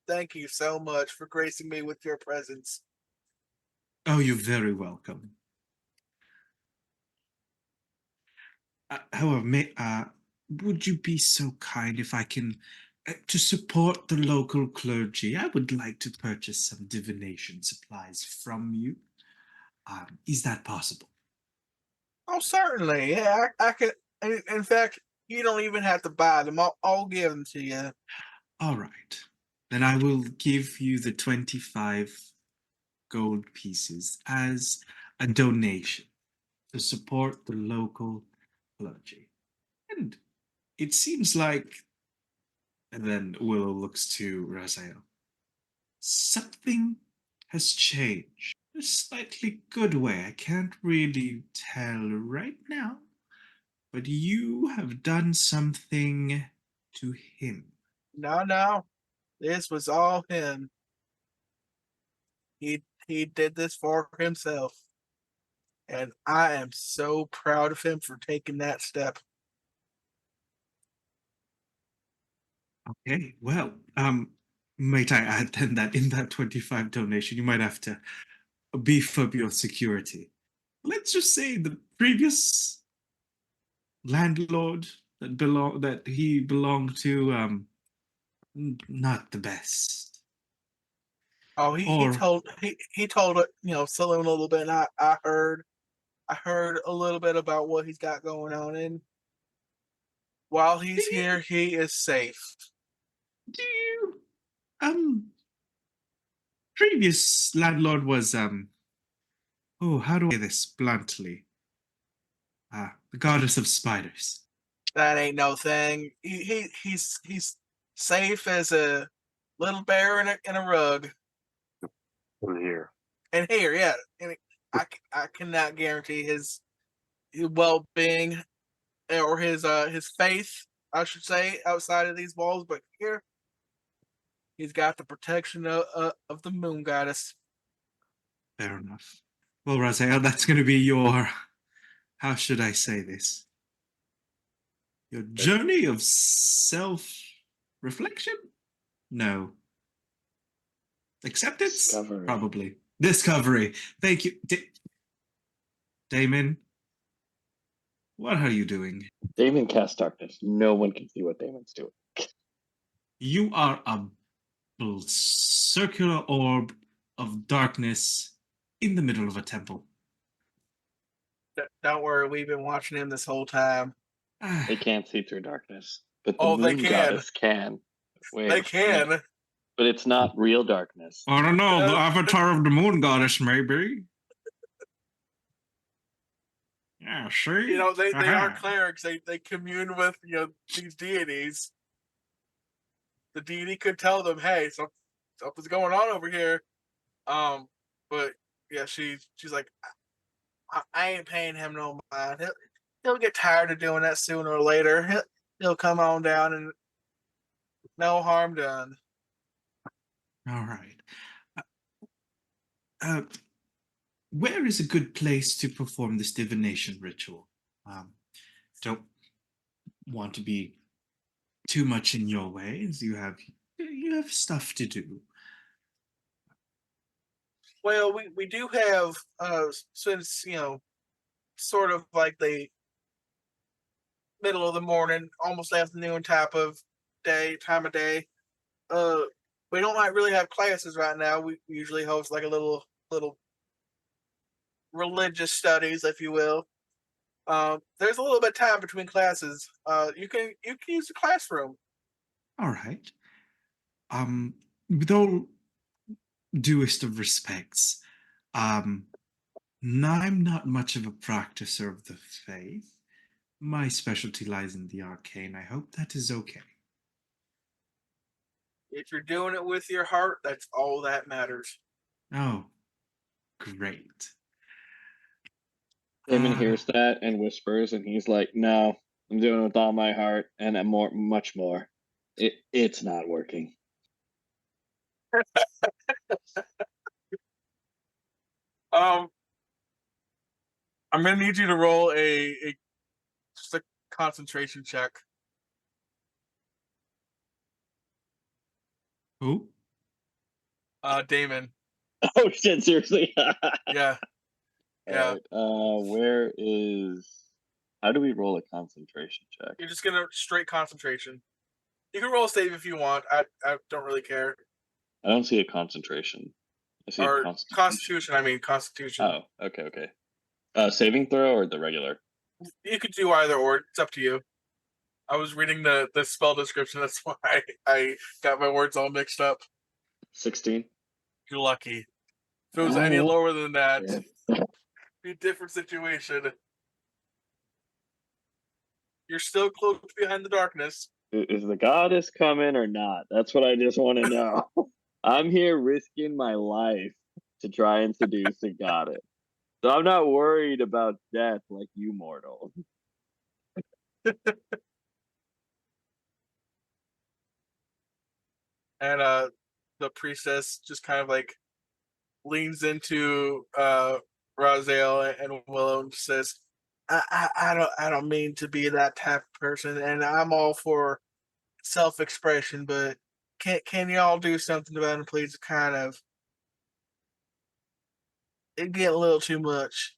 Thank you so much for gracing me with your presence. oh, you're very welcome. However, would you be so kind if I can, to support the local clergy, I would like to purchase some divination supplies from you. Is that possible? Oh, certainly. Yeah, I could. In fact, you don't even have to buy them. I'll give them to you. All right. Then I will give you the 25 gold pieces as a donation to support the local clergy. And it seems like, and then Willow looks to Raziel, something has changed. In a slightly good way. I can't really tell right now, but you have done something to him. No. This was all him. He did this for himself. And I am so proud of him for taking that step. Okay, well, might I add then that in that 25 donation, you might have to beef up your security. Let's just say the previous landlord that he belonged to, not the best. Oh, he Or told he told Saloon a little bit, and I heard a little bit about what he's got going on, and while he's here, he is safe. do you previous landlord was oh, how do I say this bluntly? The goddess of spiders. That ain't no thing. He's safe as a little bear in a rug. In here. And here, yeah, and I cannot guarantee his well being or his faith, I should say, outside of these walls. But here, he's got the protection of the moon goddess. Fair enough. Well, Raziel, that's going to be your, how should I say this? Your journey of self-reflection? No. Acceptance? Discovery. Probably. Discovery. Thank you. Damon, what are you doing? Damon casts darkness. No one can see what Damon's doing. You are a circular orb of darkness in the middle of a temple. Don't worry, we've been watching him this whole time. They can't see through darkness, but the Oh, they moon can. goddess can. Wait, They can. but it's not real darkness. I don't know, the avatar of the moon goddess, maybe. Yeah, see? They are clerics. They commune with these deities. The deity could tell them, "Hey, something's going on over here." But yeah, she's like, I ain't paying him no mind. He'll get tired of doing that sooner or later. He'll come on down and no harm done. All right. Uh, where is a good place to perform this divination ritual? Don't want to be too much in your ways. You have stuff to do. Well, we do have since sort of like the middle of the morning, almost afternoon type of time of day. Uh, we don't really have classes right now. We usually host like a little little religious studies, if you will. There's a little bit of time between classes. You can use the classroom. All right. With all duest of respects, um, I'm not much of a practicer of the faith. My specialty lies in the arcane. I hope that is okay. If you're doing it with your heart, that's all that matters. Oh, great. Damon Uh, hears that and whispers, and he's like, "No, I'm doing it with all my heart, and much more. It's not working." Um, I'm gonna need you to roll just a concentration check. Who? Damon. Oh shit! Seriously? Yeah. Yeah. All right. Where is? How do we roll a concentration check? You're just gonna straight concentration. You can roll a save if you want. I don't really care. I don't see a concentration. I see a Or constitution. Constitution. I mean Constitution. Oh, okay. Saving throw or the regular? You could do either or. It's up to you. I was reading the spell description. That's why I got my words all mixed up. 16. You're lucky. If it was any Alright. lower than that, Yeah. be a different situation. You're still cloaked behind the darkness. Is the goddess coming or not? That's what I just want to know. I'm here risking my life to try and seduce a goddess. So I'm not worried about death like you mortals. And the priestess just kind of like leans into Raziel and Willow and says, I don't mean to be that type of person, and I'm all for self-expression, but can y'all do something about it, please? Kind of, it get a little too much.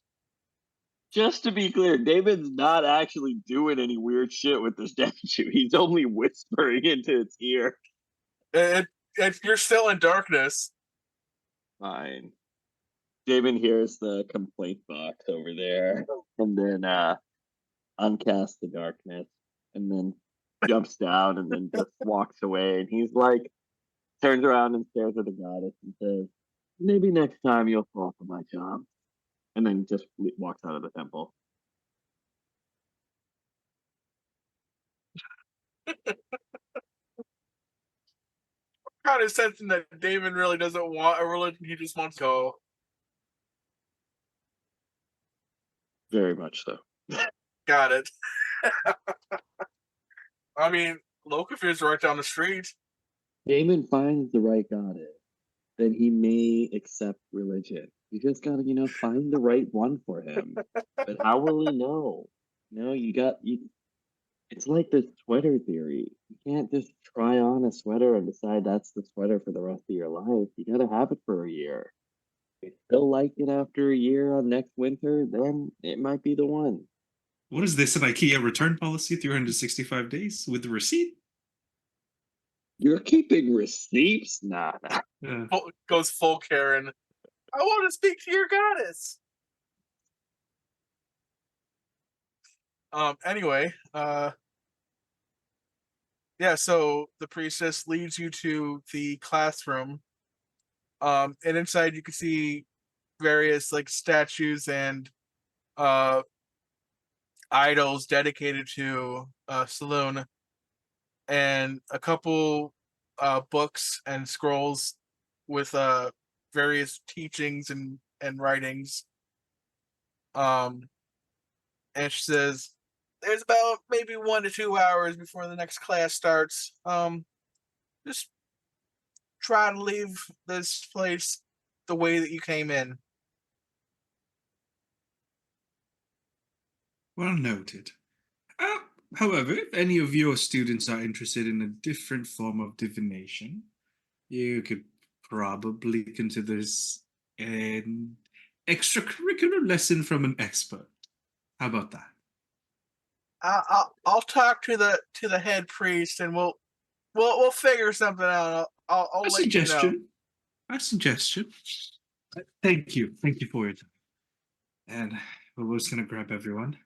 Just to be clear, David's not actually doing any weird shit with the statue. He's only whispering into its ear. You're still in darkness. Fine. David hears the complaint box over there and then uncasts the darkness and then jumps down and then just walks away. And he's like, turns around and stares at the goddess and says, "Maybe next time you'll fall for my job." And then just walks out of the temple. Kind of sensing that Damon really doesn't want a religion, he just wants to go. Very much so. Got it. I mean, Lokafir's right down the street. Damon finds the right goddess, then he may accept religion. You just gotta, find the right one for him. But how will he know? It's like the sweater theory. You can't just try on a sweater and decide that's the sweater for the rest of your life. You gotta have it for a year. If you still like it after a year on next winter, then it might be the one. What is this, an IKEA return policy, 365 days with the receipt? You're keeping receipts? Nah. Goes full Karen. I want to speak to your goddess. Anyway, yeah, so the priestess leads you to the classroom. And inside you can see various like statues and idols dedicated to Saloon, and a couple books and scrolls with various teachings and writings. And she says, "There's about maybe 1 to 2 hours before the next class starts. Just try to leave this place the way that you came in." Well noted. However, if any of your students are interested in a different form of divination, you could probably consider this an extracurricular lesson from an expert. How about that? I'll talk to the head priest, and we'll figure something out. I'll let you know. A suggestion. Thank you. Thank you for your time. And we're just gonna grab everyone.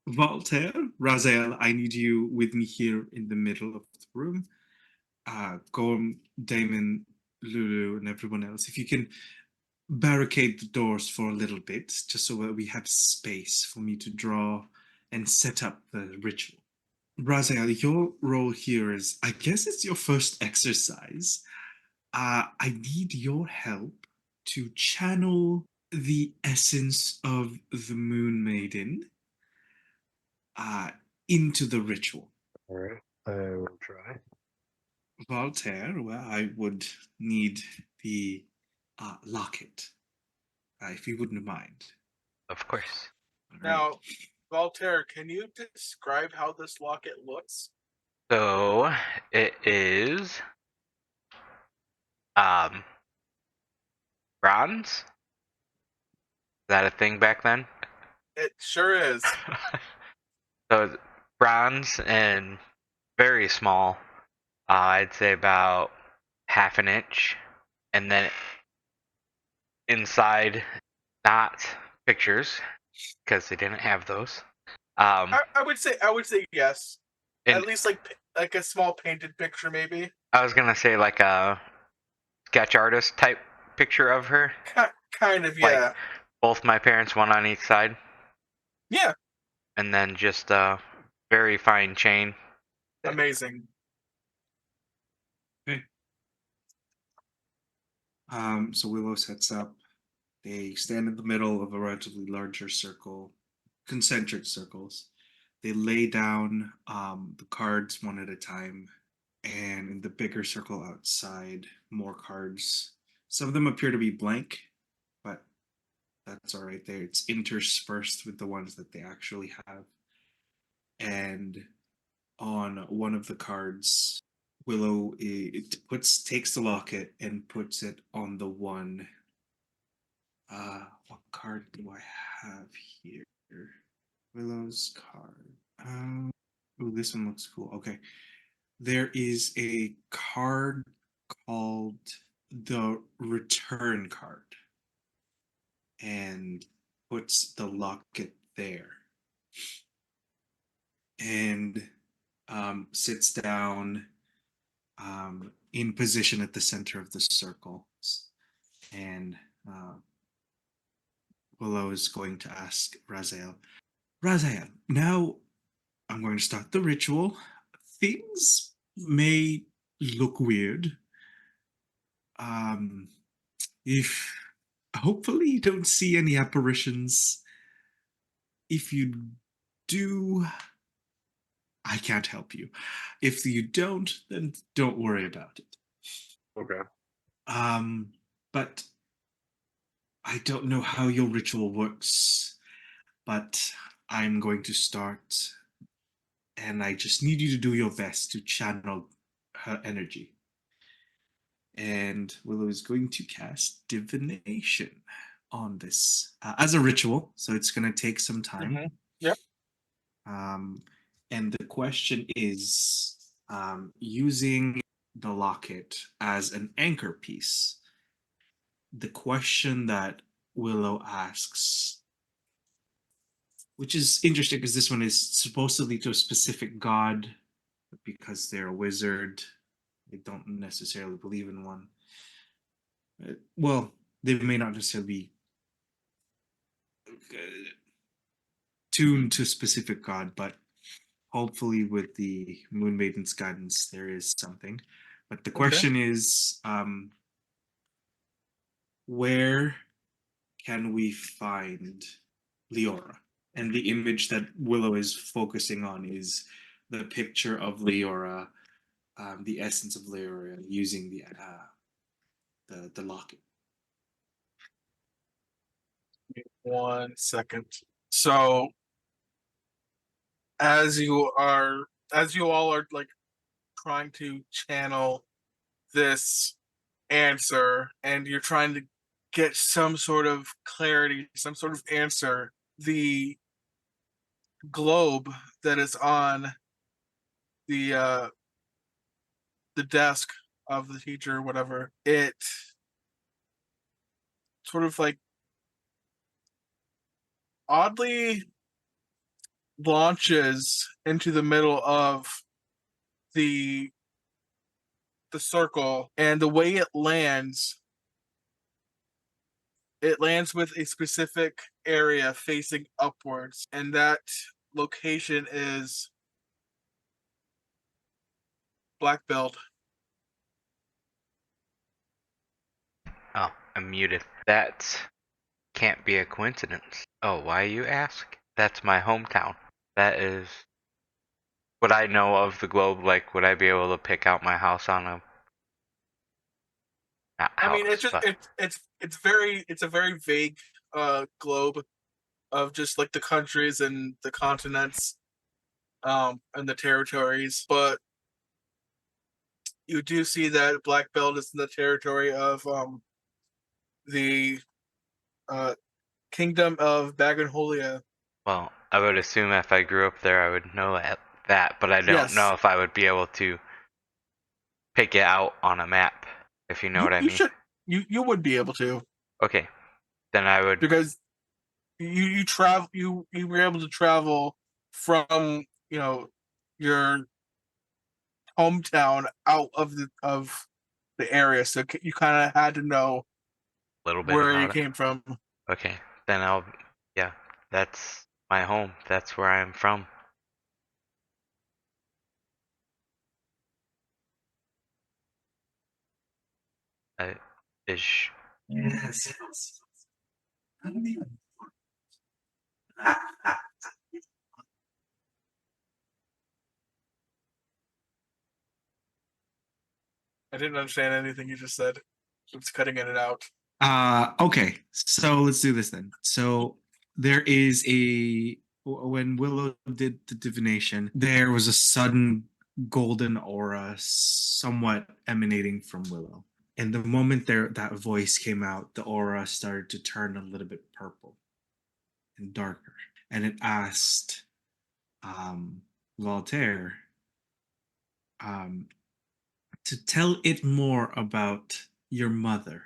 Voltaire, Raziel, I need you with me here in the middle of the room. Gorm, Damon, Lulu, and everyone else. If you can barricade the doors for a little bit, just so that we have space for me to draw and set up the ritual. Raziel, your role here is, I guess it's your first exercise. I need your help to channel the essence of the Moon Maiden into the ritual. All right, I will try. Voltaire, well, I would need the locket, if you wouldn't mind. Of course. All right. Now, Voltaire, can you describe how this locket looks? So it is bronze. Is that a thing back then? It sure is. So it's bronze and very small. I'd say about half an inch, and then inside, not pictures because they didn't have those. I would say yes. And At least like a small painted picture, maybe. I was gonna say like a sketch artist type picture of her. Kind of, Like, yeah. both my parents, one on each side, Yeah, and then just a very fine chain. amazing. Okay. So Willow sets up. They stand in the middle of a relatively larger circle, concentric circles. They lay down the cards one at a time, and in the bigger circle outside, more cards. Some of them appear to be blank, but that's all right. There, it's interspersed with the ones that they actually have. And on one of the cards, Willow takes the locket and puts it on the one. What card do I have here? Willow's card. Oh, this one looks cool. Okay, there is a card called the Return card, and puts the locket there, and sits down in position at the center of the circle, and Willow is going to ask Raziel. Raziel, now I'm going to start the ritual. Things may look weird. If hopefully you don't see any apparitions. If you do, I can't help you. If you don't, then don't worry about it. Okay. But I don't know how your ritual works, but I'm going to start, and I just need you to do your best to channel her energy. And Willow is going to cast divination on this as a ritual, so it's going to take some time. Mhm. Yep. And the question is, using the locket as an anchor piece. The question that Willow asks, which is interesting because this one is supposedly to a specific god, but because they're a wizard, they don't necessarily believe in one. Well, they may not necessarily be tuned to a specific god, but hopefully with the Moon Maiden's guidance, there is something. But the question is, where can we find Leora? And the image that Willow is focusing on is the picture of Leora, the essence of Leora, using the locket. 1 second. So, as you all are like trying to channel this answer, and you're trying to get some sort of clarity, some sort of answer, the globe that is on the desk of the teacher, whatever, it sort of like oddly launches into the middle of the circle, and the way it lands with a specific area facing upwards, and that location is Black Belt. Oh, I'm muted. That can't be a coincidence. Oh, why you ask? That's my hometown. That is. Would I know of the globe? Like, would I be able to pick out my house on a. Not I mean, house, but. it's a very vague globe of just like the countries and the continents, and the territories, but you do see that Black Belt is in the territory of the kingdom of Bagonholia. Well, I would assume if I grew up there, I would know that, but I don't know Yes, if I would be able to pick it out on a map, if you know what I you mean. should you would be able to, Okay, then I would. because you travel you were able to travel from your hometown out of the area, so you kind of had to know A little bit where you about it. came from. Okay, then I'll. Yeah, that's my home. That's where I'm from. I, is. Yes. I didn't understand anything you just said. It's cutting in and out. Okay, so let's do this then. So there is when Willow did the divination, there was a sudden golden aura somewhat emanating from Willow. And the moment that voice came out, the aura started to turn a little bit purple and darker. And it asked Voltaire to tell it more about your mother,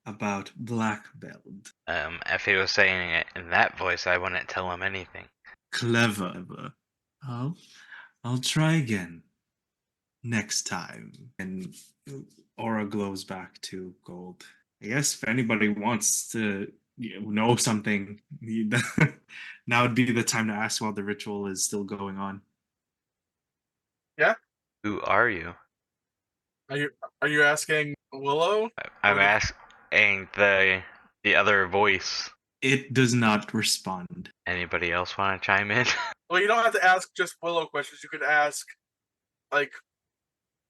about Black Belt. If he was saying it in that voice, I wouldn't tell him anything. Clever. I'll try again next time. And aura glows back to gold. I guess if anybody wants to know something, now would be the time to ask while the ritual is still going on. Yeah. Who are you? Are you asking Willow? I'm Or the- asking the other voice. It does not respond. Anybody else want to chime in? Well, you don't have to ask just Willow questions. You could ask like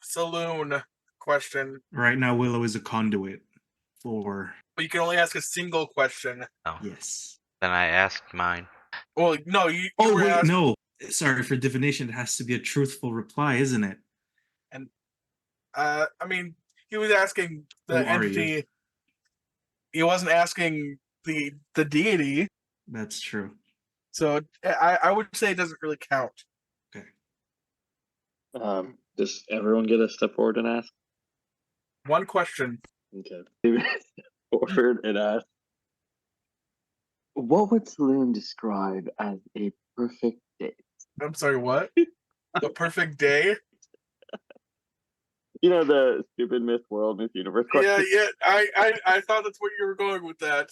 Saloon question, Right now, Willow is a conduit for. but you can only ask a single question. Oh, Yes. then I asked mine. Well, no, you Oh, were wait, asked, no. Sorry, for divination, it has to be a truthful reply, isn't it? and I mean, he was asking the Who are you? entity. He wasn't asking the deity, That's true. so I would say it doesn't really count. Okay. Does everyone get a step forward and ask? One question. Okay. Forward and ask. What would Saloon describe as a perfect day? I'm sorry, what? The perfect day? You know the stupid Miss World, Miss Universe question? Yeah. I thought that's where you were going with that.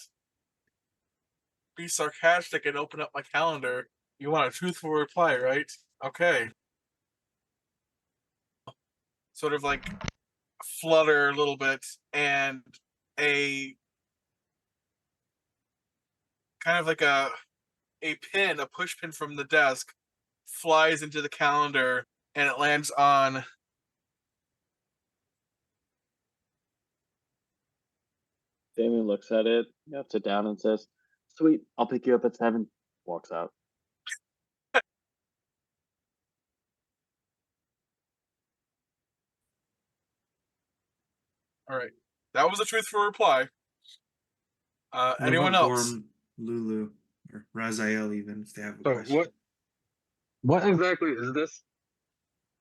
Be sarcastic and open up my calendar. You want a truthful reply, right? Okay. Sort of like flutter a little bit, and a kind of like a push pin from the desk flies into the calendar, and it lands on Damien looks at it, sit down and says, "Sweet, I'll pick you up at 7." Walks out. all right. That was a truthful reply. What Anyone about else? Gorm, Lulu, or Raziel, even if they have a So question? what exactly is this?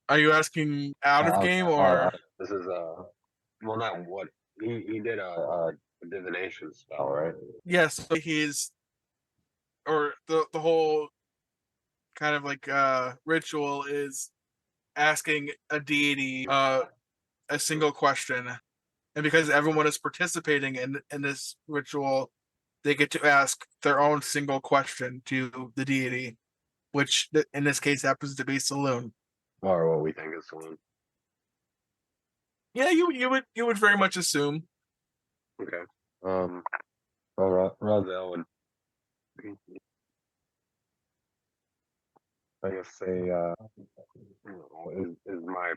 Are you asking out of game or? This is well, not what he did a a divination spell, right? Yes, so he's or the whole kind of like ritual is asking a deity a single question, and because everyone is participating in this ritual, they get to ask their own single question to the deity, which in this case happens to be Saloon. Or what we think is one. Yeah, you would very much assume. Okay. Well, Razel would, I guess, say, is my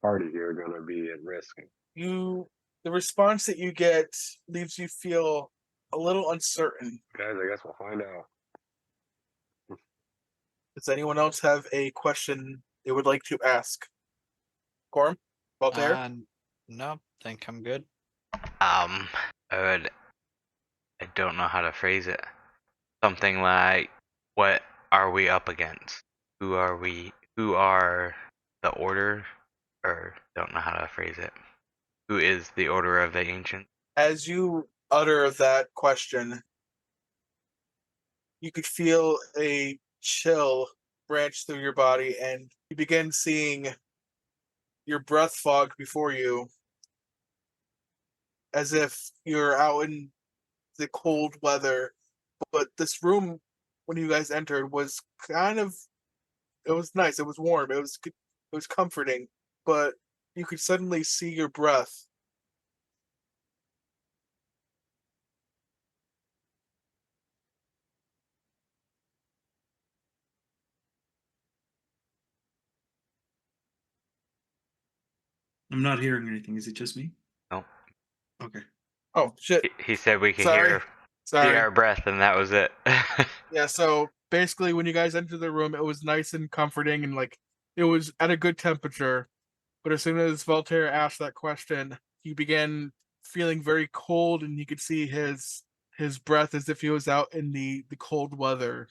party here going to be at risk? The response that you get leaves you feel a little uncertain. Guys, I guess we'll find out. Does anyone else have a question they would like to ask? Gorm? Voltaire? No, think I'm good. I would. I don't know how to phrase it. Something like, "What are we up against? Who are we? Who are the order?" Or don't know how to phrase it. Who is the order of the ancient? As you utter that question, you could feel a chill branch through your body, and you begin seeing your breath fog before you, as if you're out in the cold weather. But this room, when you guys entered, was kind of it was nice. It was warm. It was comforting. But you could suddenly see your breath. I'm not hearing anything. Is it just me? No. Okay. Oh shit! He said we could Sorry, see sorry. our breath, and that was it. Yeah. So basically, when you guys entered the room, it was nice and comforting, and like it was at a good temperature. But as soon as Voltaire asked that question, he began feeling very cold, and you could see his breath as if he was out in the cold weather.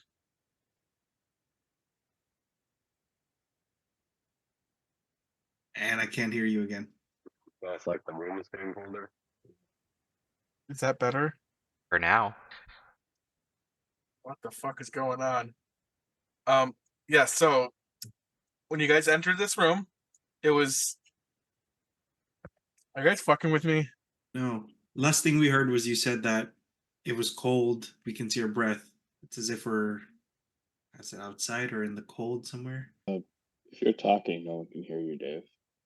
And I can't hear you again. That's like the room is getting colder. Is that better? For now. What the fuck is going on? Yeah, so when you guys entered this room, it was are you guys fucking with me? No. Last thing we heard was you said that it was cold. We can see your breath. It's as if we're outside or in the cold somewhere. If you're talking, no one can hear you, Dave.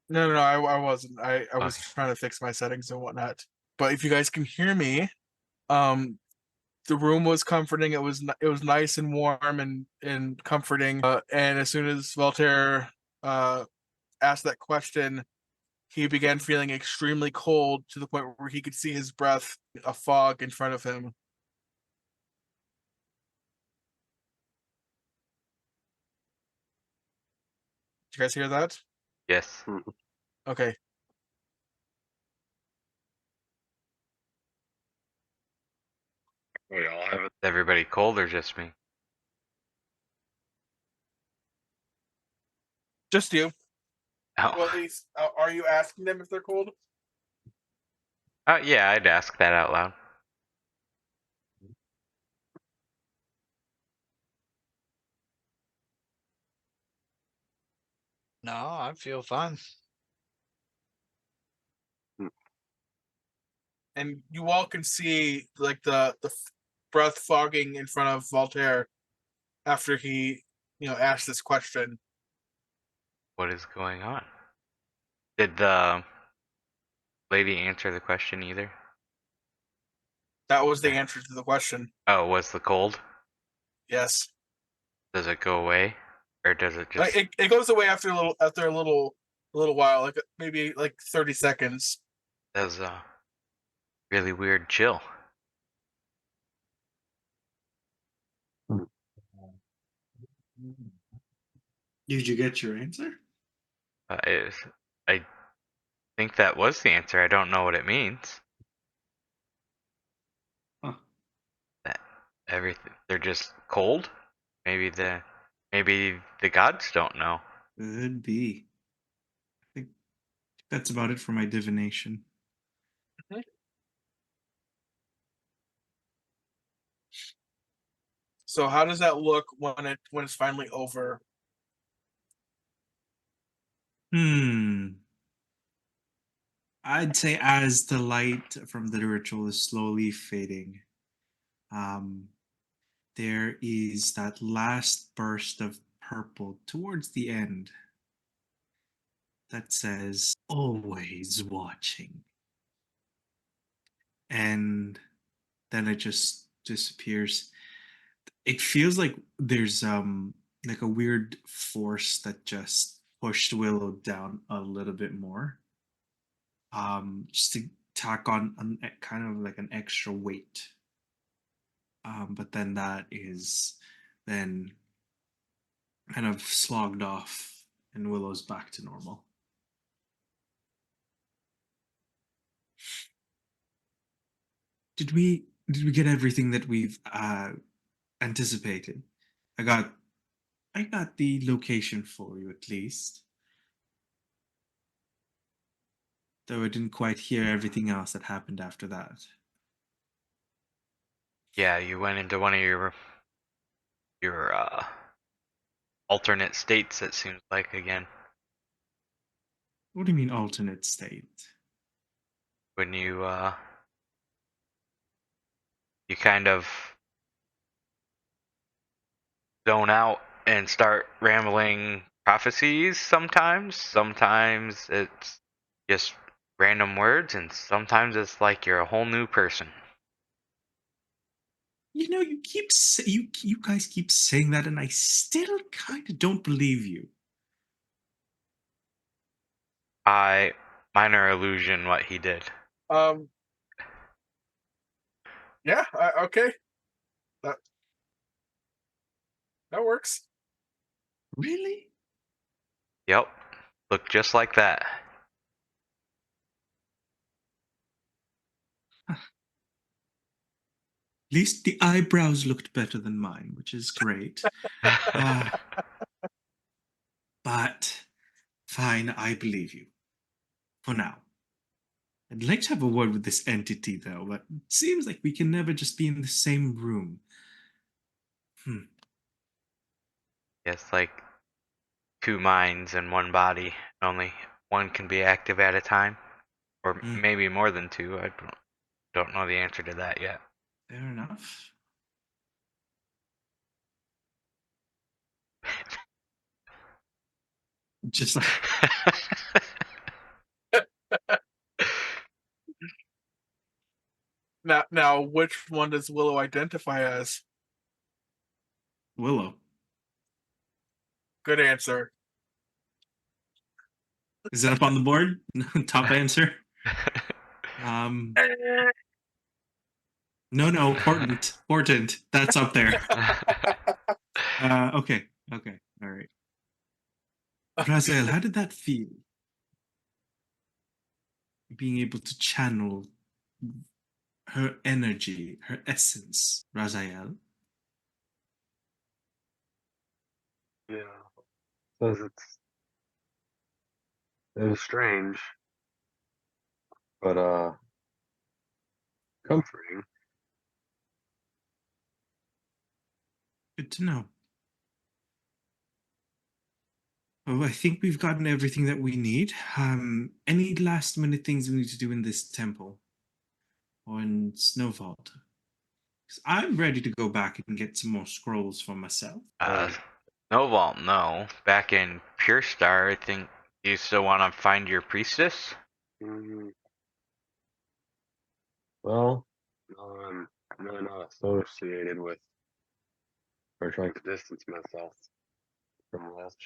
No, I wasn't. I was Okay. trying to fix my settings and whatnot. But if you guys can hear me, um, the room was comforting. It was nice and warm and comforting. And as soon as Voltaire asked that question, he began feeling extremely cold to the point where he could see his breath, a fog in front of him. Did you guys hear that? Yes. Okay. We all have it. Is everybody cold or just me? Just you. Oh. Well, at least, are you asking them if they're cold? Yeah, I'd ask that out loud. No, I feel fine. And you all can see like the breath fogging in front of Voltaire after he asked this question. What is going on? Did the lady answer the question either? That was the answer to the question. Oh, was the cold? Yes. Does it go away, or does it just? It goes away after a little while, like maybe like 30 seconds. Does a really weird chill. Did you get your answer? I think that was the answer. I don't know what it means. Huh. That everything they're just cold. Maybe the gods don't know. Could be. I think that's about it for my divination. So how does that look when it's finally over? I'd say as the light from the ritual is slowly fading, um, there is that last burst of purple towards the end that says, always watching. And then it just disappears. It feels like there's like a weird force that just pushed Willow down a little bit more. Just to tack on kind of like an extra weight. But then that is then kind of slogged off and Willow's back to normal. Did we get everything that we've anticipated? I got the location for you at least. Though I didn't quite hear everything else that happened after that. Yeah, you went into one of your alternate states. It seems like again What do you mean alternate state? when you kind of zone out and start rambling prophecies. Sometimes it's just random words, and sometimes it's like you're a whole new person. You know, you guys keep saying that, and I still kind of don't believe you. Minor illusion what he did. Yeah. Okay. That works. Really? Yep. Looked just like that. At least the eyebrows looked better than mine, which is great. But fine, I believe you. For now. I'd like to have a word with this entity, though, but it seems like we can never just be in the same room. It's like two minds in one body. Only one can be active at a time, or maybe more than two. I don't know the answer to that yet. Fair enough. Just like Now, which one does Willow identify as? Willow. Good answer. Is it up on the board? Top answer? No, Portent. That's up there. Okay, all right. Raziel, how did that feel? Being able to channel her energy, her essence, Raziel. Yeah. Says it was strange, but comforting. Good to know. Oh, I think we've gotten everything that we need. Any last minute things we need to do in this temple or in Snow Vault? 'Cause I'm ready to go back and get some more scrolls for myself. No vault, no. Back in Pure Star, I think you still want to find your priestess. Mm, well, I'm really not associated with or trying to distance myself from West.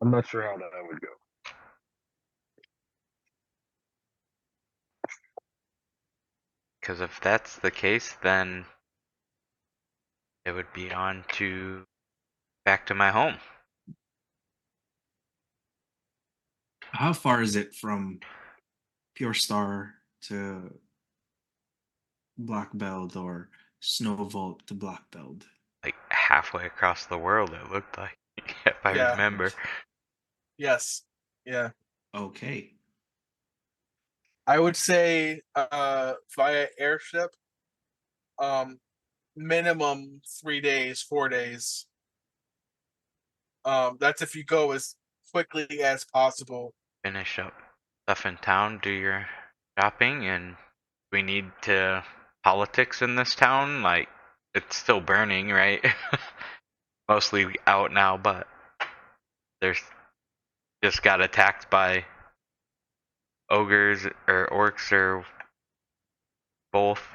I'm not sure how that would go. Because if that's the case, then it would be on to back to my home. How far is it from Pure Star to Black Belt or Snow Vault to Black Belt? Like halfway across the world, it looked like, if I Yeah. remember. Yes. Yeah. Okay. I would say via airship. minimum 3 days, 4 days. That's if you go as quickly as possible. Finish up stuff in town, do your shopping, and we need to politics in this town. Like, it's still burning, right? Mostly out now, but there's just got attacked by ogres or orcs or both.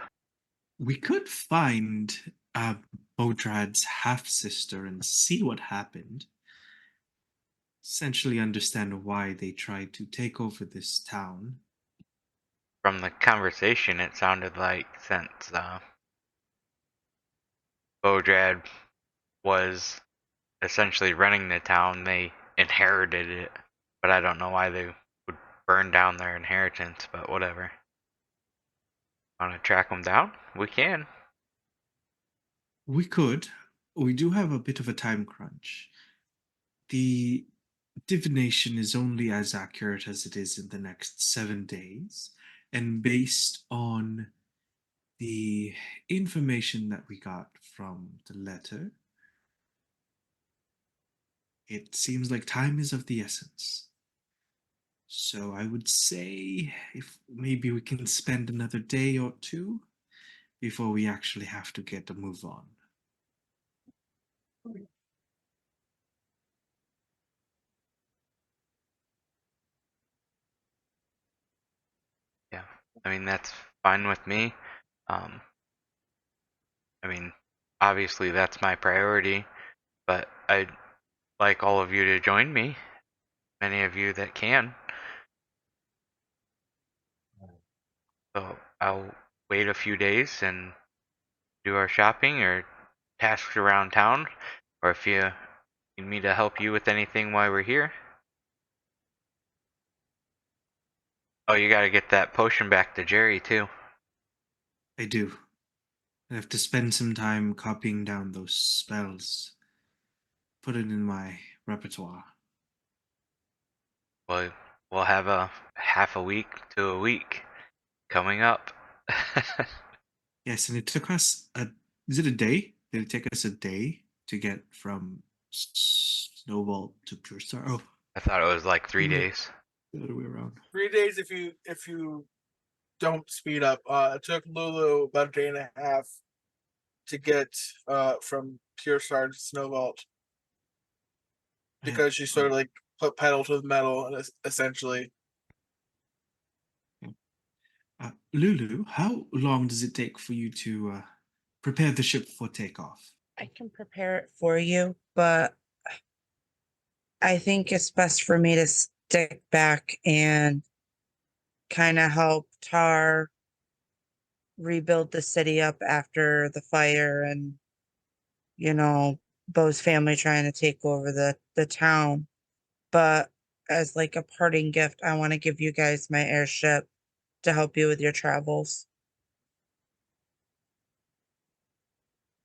We could find Bodrad's half sister and see what happened. Essentially, understand why they tried to take over this town. From the conversation, it sounded like since Bodrad was essentially running the town, they inherited it. But I don't know why they would burn down their inheritance, but whatever. Want to track them down? We can. We could. We do have a bit of a time crunch. The divination is only as accurate as it is in the next 7 days, and based on the information that we got from the letter, it seems like time is of the essence. So I would say if maybe we can spend another day or two before we actually have to get a move on. Yeah, I mean, that's fine with me. I mean, obviously that's my priority, but I'd like all of you to join me. Many of you that can. So I'll wait a few days and do our shopping or tasks around town, or if you need me to help you with anything while we're here. Oh, you gotta get that potion back to Jerry too. I do. I have to spend some time copying down those spells. Put it in my repertoire. Well, we'll have a half a week to a week coming up. Yes, and it took us is it a day? Did it take us a day to get from Snowball to Pure Star? Oh, I thought it was like 3 Yeah. days. the other way around. 3 days if you don't speed up. It took Lulu about a day and a half to get from Pure Star to Snow Vault because she sort of like put pedal to the metal and essentially. Lulu, how long does it take for you to prepare the ship for takeoff? I can prepare it for you, but I think it's best for me to stick back and kind of help Tar rebuild the city up after the fire and, you know, Bo's family trying to take over the town. But as like a parting gift, I want to give you guys my airship to help you with your travels.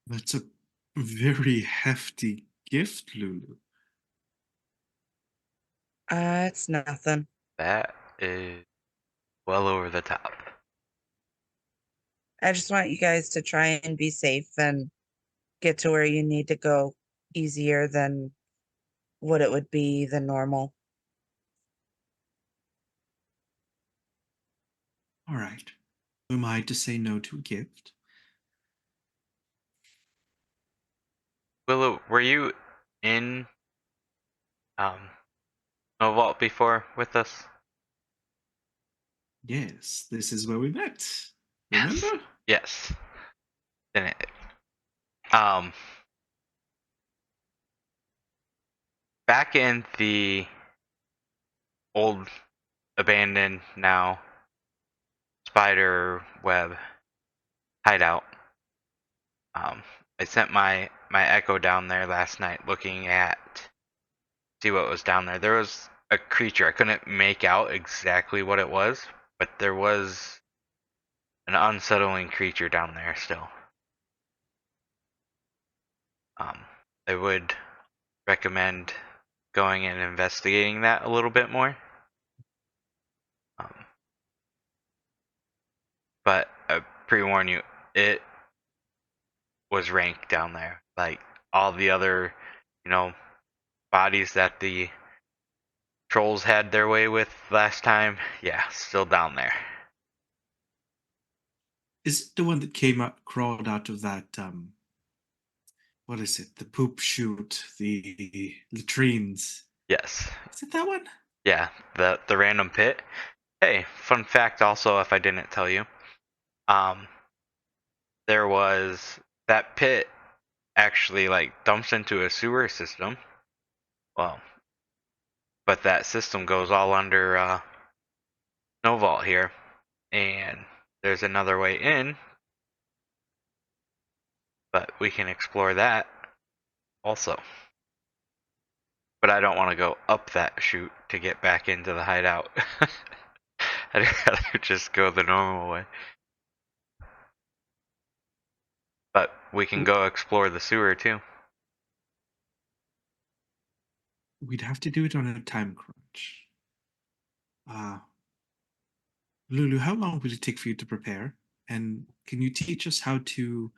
That's a very hefty gift, Lulu. It's nothing. That is well over the top. I just want you guys to try and be safe and get to where you need to go easier than what it would be than normal. All right. Who am I to say no to a gift? Willow, were you in No Vault before with us? Yes, this is where we met. Remember? Yes. Didn't it? Back in the old abandoned now spider web hideout, I sent my echo down there last night looking at see what was down there. There was a creature. I couldn't make out exactly what it was, but there was an unsettling creature down there still. I would recommend going and investigating that a little bit more. But I pre-warn you, it was rank down there. Like all the other, bodies that the trolls had their way with last time. Yeah, still down there. Is it the one that crawled out of that what is it? The poop chute, the latrines. Yes. Is it that one? Yeah, the random pit. Hey, fun fact also, if I didn't tell you, there was that pit actually like dumps into a sewer system. Well, but that system goes all under Snow Vault here, and there's another way in, but we can explore that also. But I don't want to go up that chute to get back into the hideout. I'd rather just go the normal way. But we can go explore the sewer too. We'd have to do it on a time crunch. Lulu, how long would it take for you to prepare? And can you teach us how to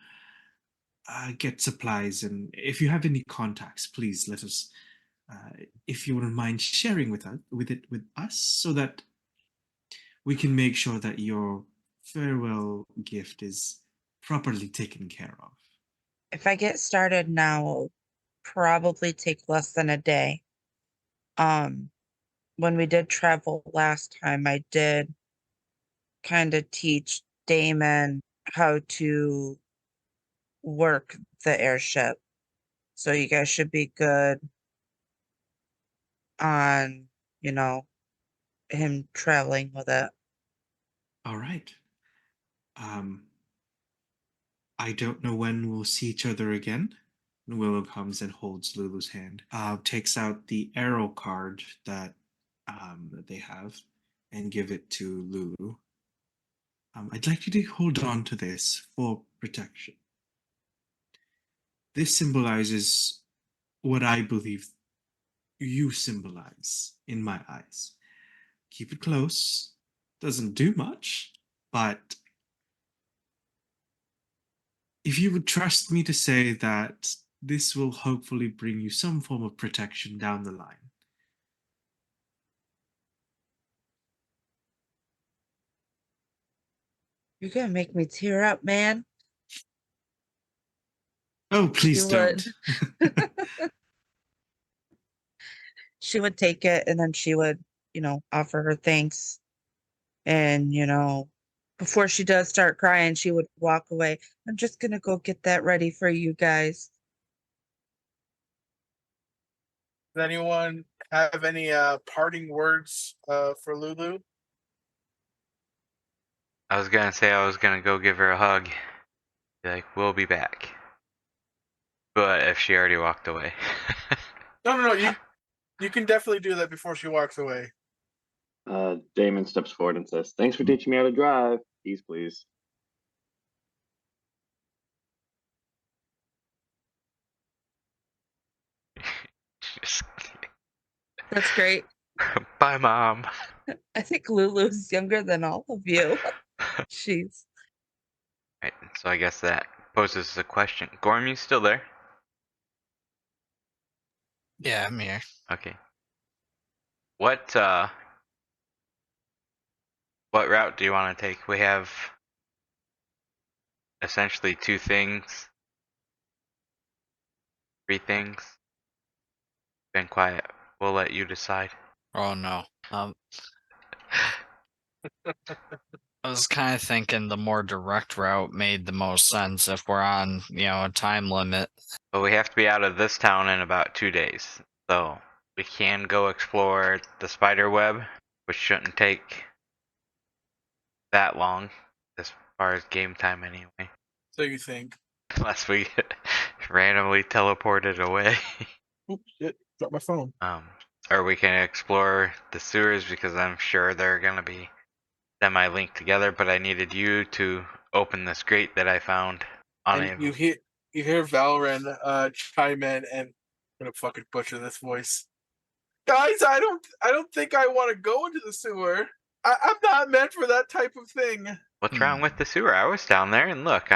get supplies? And if you have any contacts, please let us, if you wouldn't mind sharing with us, so that we can make sure that your farewell gift is properly taken care of. If I get started now, it'll probably take less than a day. When we did travel last time, I did kind of teach Damon how to work the airship. So you guys should be good on, him traveling with it. All right. I don't know when we'll see each other again. Willow comes and holds Lulu's hand. Takes out the arrow card that they have and give it to Lulu. I'd like you to hold on to this for protection. This symbolizes what I believe you symbolize in my eyes. Keep it close. Doesn't do much, but if you would trust me to say that this will hopefully bring you some form of protection down the line. You're gonna make me tear up, man. Oh, please She don't. She would take it and then she would, offer her thanks. And, before she does start crying, she would walk away. I'm just gonna go get that ready for you guys. Does anyone have any parting words for Lulu? I was gonna say I was gonna go give her a hug. Be like, we'll be back. But if she already walked away. No. You can definitely do that before she walks away. Damon steps forward and says, "Thanks for teaching me how to drive. Peace, please." That's great. Bye, Mom. I think Lulu's younger than all of you. Jeez. Right, so I guess that poses a question. Gorm, you still there? Yeah, I'm here. Okay. What route do you want to take? We have essentially 2 things. 3 things. Been quiet. We'll let you decide. Oh no. I was kind of thinking the more direct route made the most sense if we're on, a time limit. But we have to be out of this town in about 2 days. So we can go explore the spider web, which shouldn't take that long as far as game time anyway. So you think. Unless we get randomly teleported away. Oops, shit. Dropped my phone. Or we can explore the sewers because I'm sure they're going to be semi-linked together, but I needed you to open this grate that I found. And you hear Valren chime in, and I'm gonna fucking butcher this voice. Guys, I don't think I want to go into the sewer. I'm not meant for that type of thing. What's wrong with the sewer? I was down there, and look,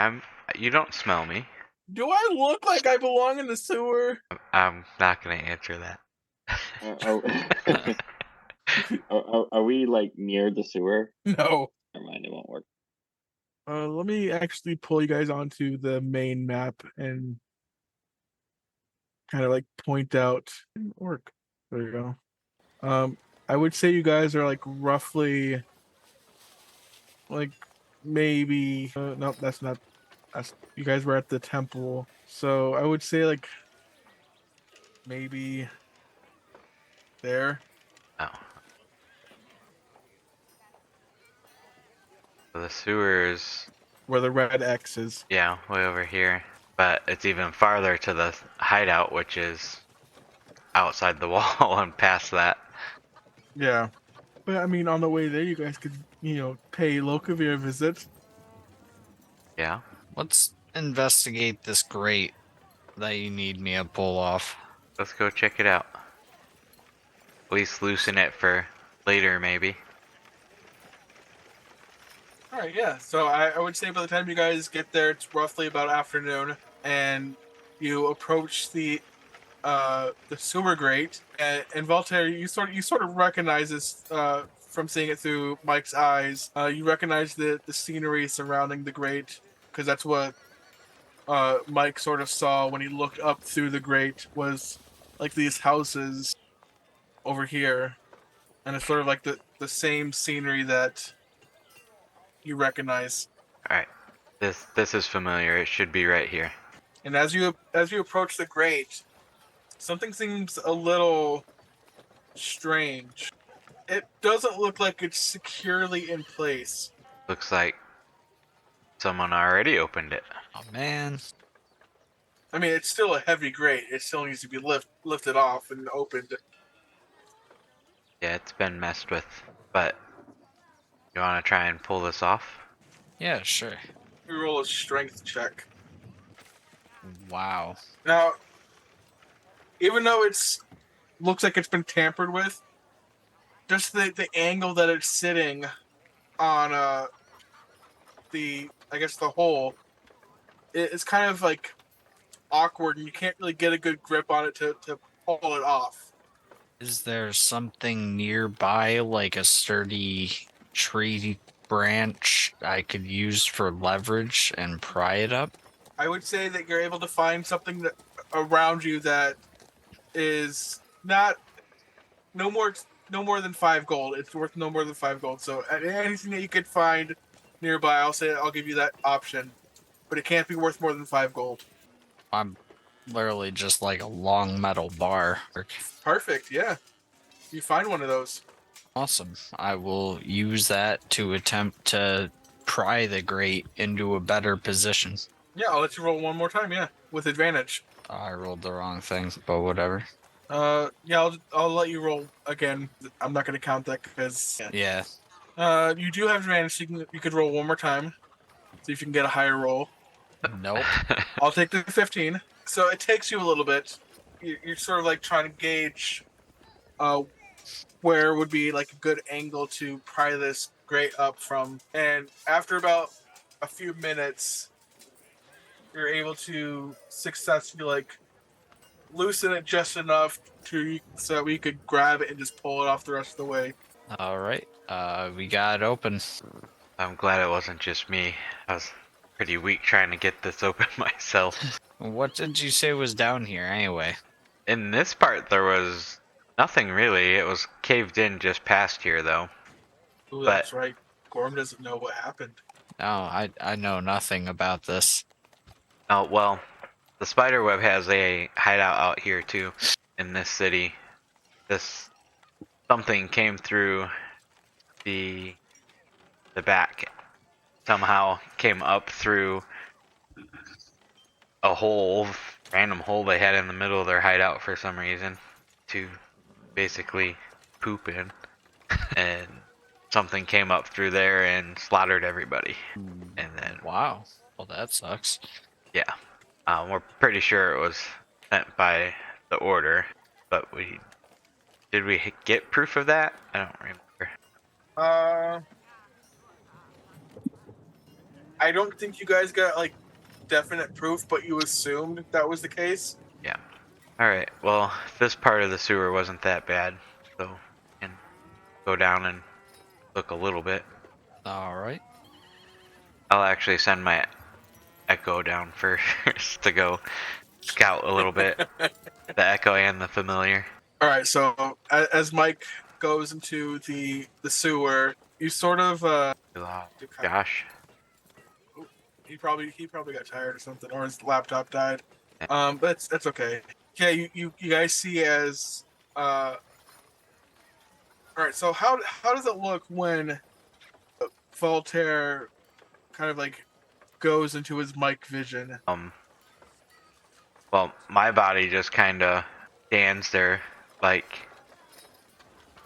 you don't smell me. Do I look like I belong in the sewer? I'm not gonna answer that. Are we like near the sewer? No. Never mind, it won't work. Let me actually pull you guys onto the main map and kind of like point out. Didn't work. There you go. I would say you guys are like roughly like maybe no, that's not. That's you guys were at the temple, so I would say like maybe there. Oh. So the sewers, Where the red X is. yeah, way over here. But it's even farther to the hideout, which is outside the wall and past that. Yeah. But I mean, on the way there, you guys could, pay Lokavir a visit. Yeah. Let's investigate this grate that you need me to pull off. Let's go check it out. At least loosen it for later, maybe. All right, yeah. So I would say by the time you guys get there, it's roughly about afternoon, and you approach the sewer grate, and Voltaire, you sort of recognize this from seeing it through Mike's eyes. You recognize the scenery surrounding the grate because that's what Mike sort of saw when he looked up through the grate was like these houses over here, and it's sort of like the same scenery that you recognize. All right. This is familiar. It should be right here. And as you approach the grate, something seems a little strange. It doesn't look like it's securely in place. Looks like someone already opened it. Oh man. I mean, it's still a heavy grate. It still needs to be lifted off and opened. Yeah, it's been messed with. But you want to try and pull this off? Yeah, sure. You roll a strength check. Wow. Now, even though it's looks like it's been tampered with, just the angle that it's sitting on the hole, it's kind of like awkward, and you can't really get a good grip on it to pull it off. Is there something nearby, like a sturdy tree branch I could use for leverage and pry it up? I would say that you're able to find something that around you that is not no more than 5 gold. It's worth no more than 5 gold. So anything that you could find nearby, I'll give you that option, but it can't be worth more than 5 gold. I'm literally just like a long metal bar. Perfect. Yeah, you find one of those. Awesome. I will use that to attempt to pry the grate into a better position. Yeah, I'll let you roll one more time. Yeah, with advantage. I rolled the wrong thing, but whatever. Yeah, I'll let you roll again. I'm not gonna count that because Yeah. you do have advantage. So you could roll one more time, see if you can get a higher roll. Nope. I'll take the 15. So it takes you a little bit. You're sort of like trying to gauge where would be like a good angle to pry this grate up from. And after about a few minutes, you're able to successfully like loosen it just enough so that we could grab it and just pull it off the rest of the way. All right. We got it open. I'm glad it wasn't just me. I was pretty weak trying to get this open myself. What did you say was down here anyway? In this part, there was nothing really. It was caved in just past here, though. Ooh, that's right. Gorm doesn't know what happened. No, I know nothing about this. Oh, well, the spiderweb has a hideout out here, too, in this city. Something came through the back. Somehow came up through a random hole they had in the middle of their hideout for some reason to basically poop in. And something came up through there and slaughtered everybody. And then, Wow. Well, that sucks. yeah, we're pretty sure it was sent by the order, but did we get proof of that? I don't remember. I don't think you guys got like definite proof, but you assumed that was the case. Yeah. All right. Well, this part of the sewer wasn't that bad, so I can go down and look a little bit. All right. I'll actually send my Echo down first to go scout a little bit. The Echo and the Familiar. All right, so as Mike goes into the sewer, you sort of Josh. he probably got tired or something, or his laptop died. Yeah. But that's okay. Yeah, you guys see as all right. So how does it look when Voltaire kind of like goes into his Mike vision? Well, my body just kind of stands there like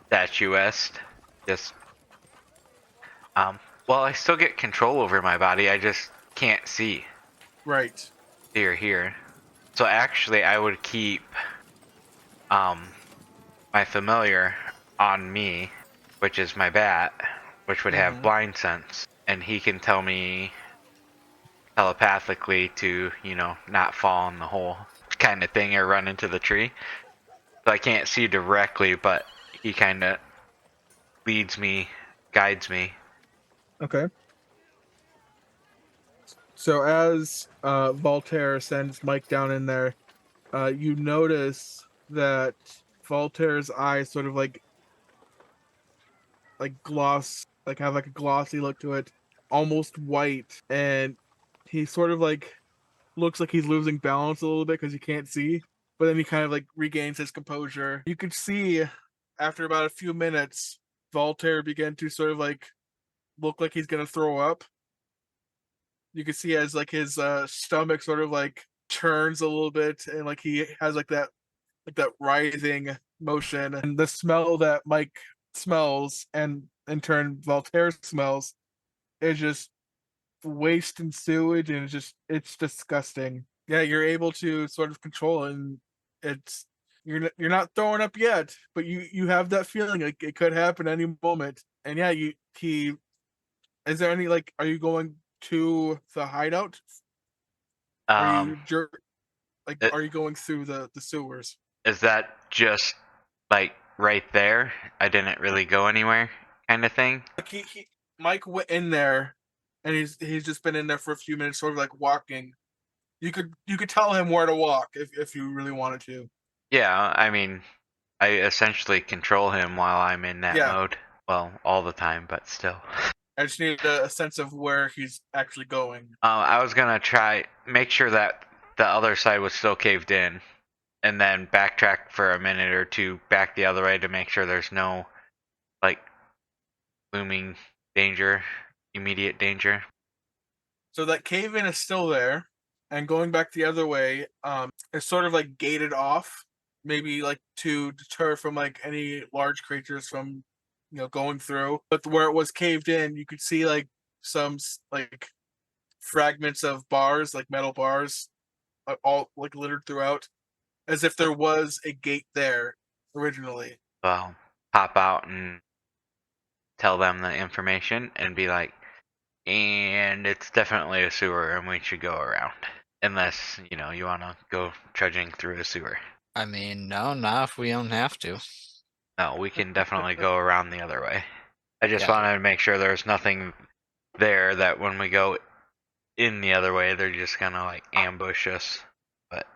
statuesque. Just well, I still get control over my body. I just can't see. Right. Here. So actually, I would keep my Familiar on me, which is my bat, which would have blind sense, and he can tell me telepathically to, not fall in the hole kind of thing or run into the tree. So I can't see directly, but he kind of leads me, guides me. Okay. So as Voltaire sends Mike down in there, you notice that Voltaire's eyes sort of like gloss, like have like a glossy look to it, almost white, and he sort of like looks like he's losing balance a little bit because he can't see, but then he kind of like regains his composure. You could see after about a few minutes, Voltaire began to sort of like look like he's gonna throw up. You can see as like his stomach sort of like turns a little bit, and like he has like that rising motion, and the smell that Mike smells and in turn Voltaire smells is just waste and sewage, and it's disgusting. Yeah, you're able to sort of control it, and it's you're not throwing up yet, but you have that feeling like it could happen any moment. And yeah, he is there any like are you going to the hideout? Are you It, are you going through the sewers? is that just like right there? I didn't really go anywhere, kind of thing. Like Mike went in there, and he's just been in there for a few minutes, sort of like walking. You could tell him where to walk if you really wanted to. Yeah, I mean, I essentially control him while I'm in that Yeah. mode. Well, all the time, but still. I just need a sense of where he's actually going. I was gonna make sure that the other side was still caved in, and then backtrack for a minute or two back the other way to make sure there's no like looming danger, immediate danger. So that cave in is still there, and going back the other way, it's sort of like gated off, maybe like to deter from like any large creatures from going through. But where it was caved in, you could see like some like fragments of bars, like metal bars, all like littered throughout, as if there was a gate there originally. Well, pop out and tell them the information and be like, and it's definitely a sewer and we should go around. Unless, you want to go trudging through a sewer. I mean, no, not if we don't have to. No, we can definitely go around the other way. I just Yeah. wanted to make sure there's nothing there that when we go in the other way, they're just gonna like ambush us. But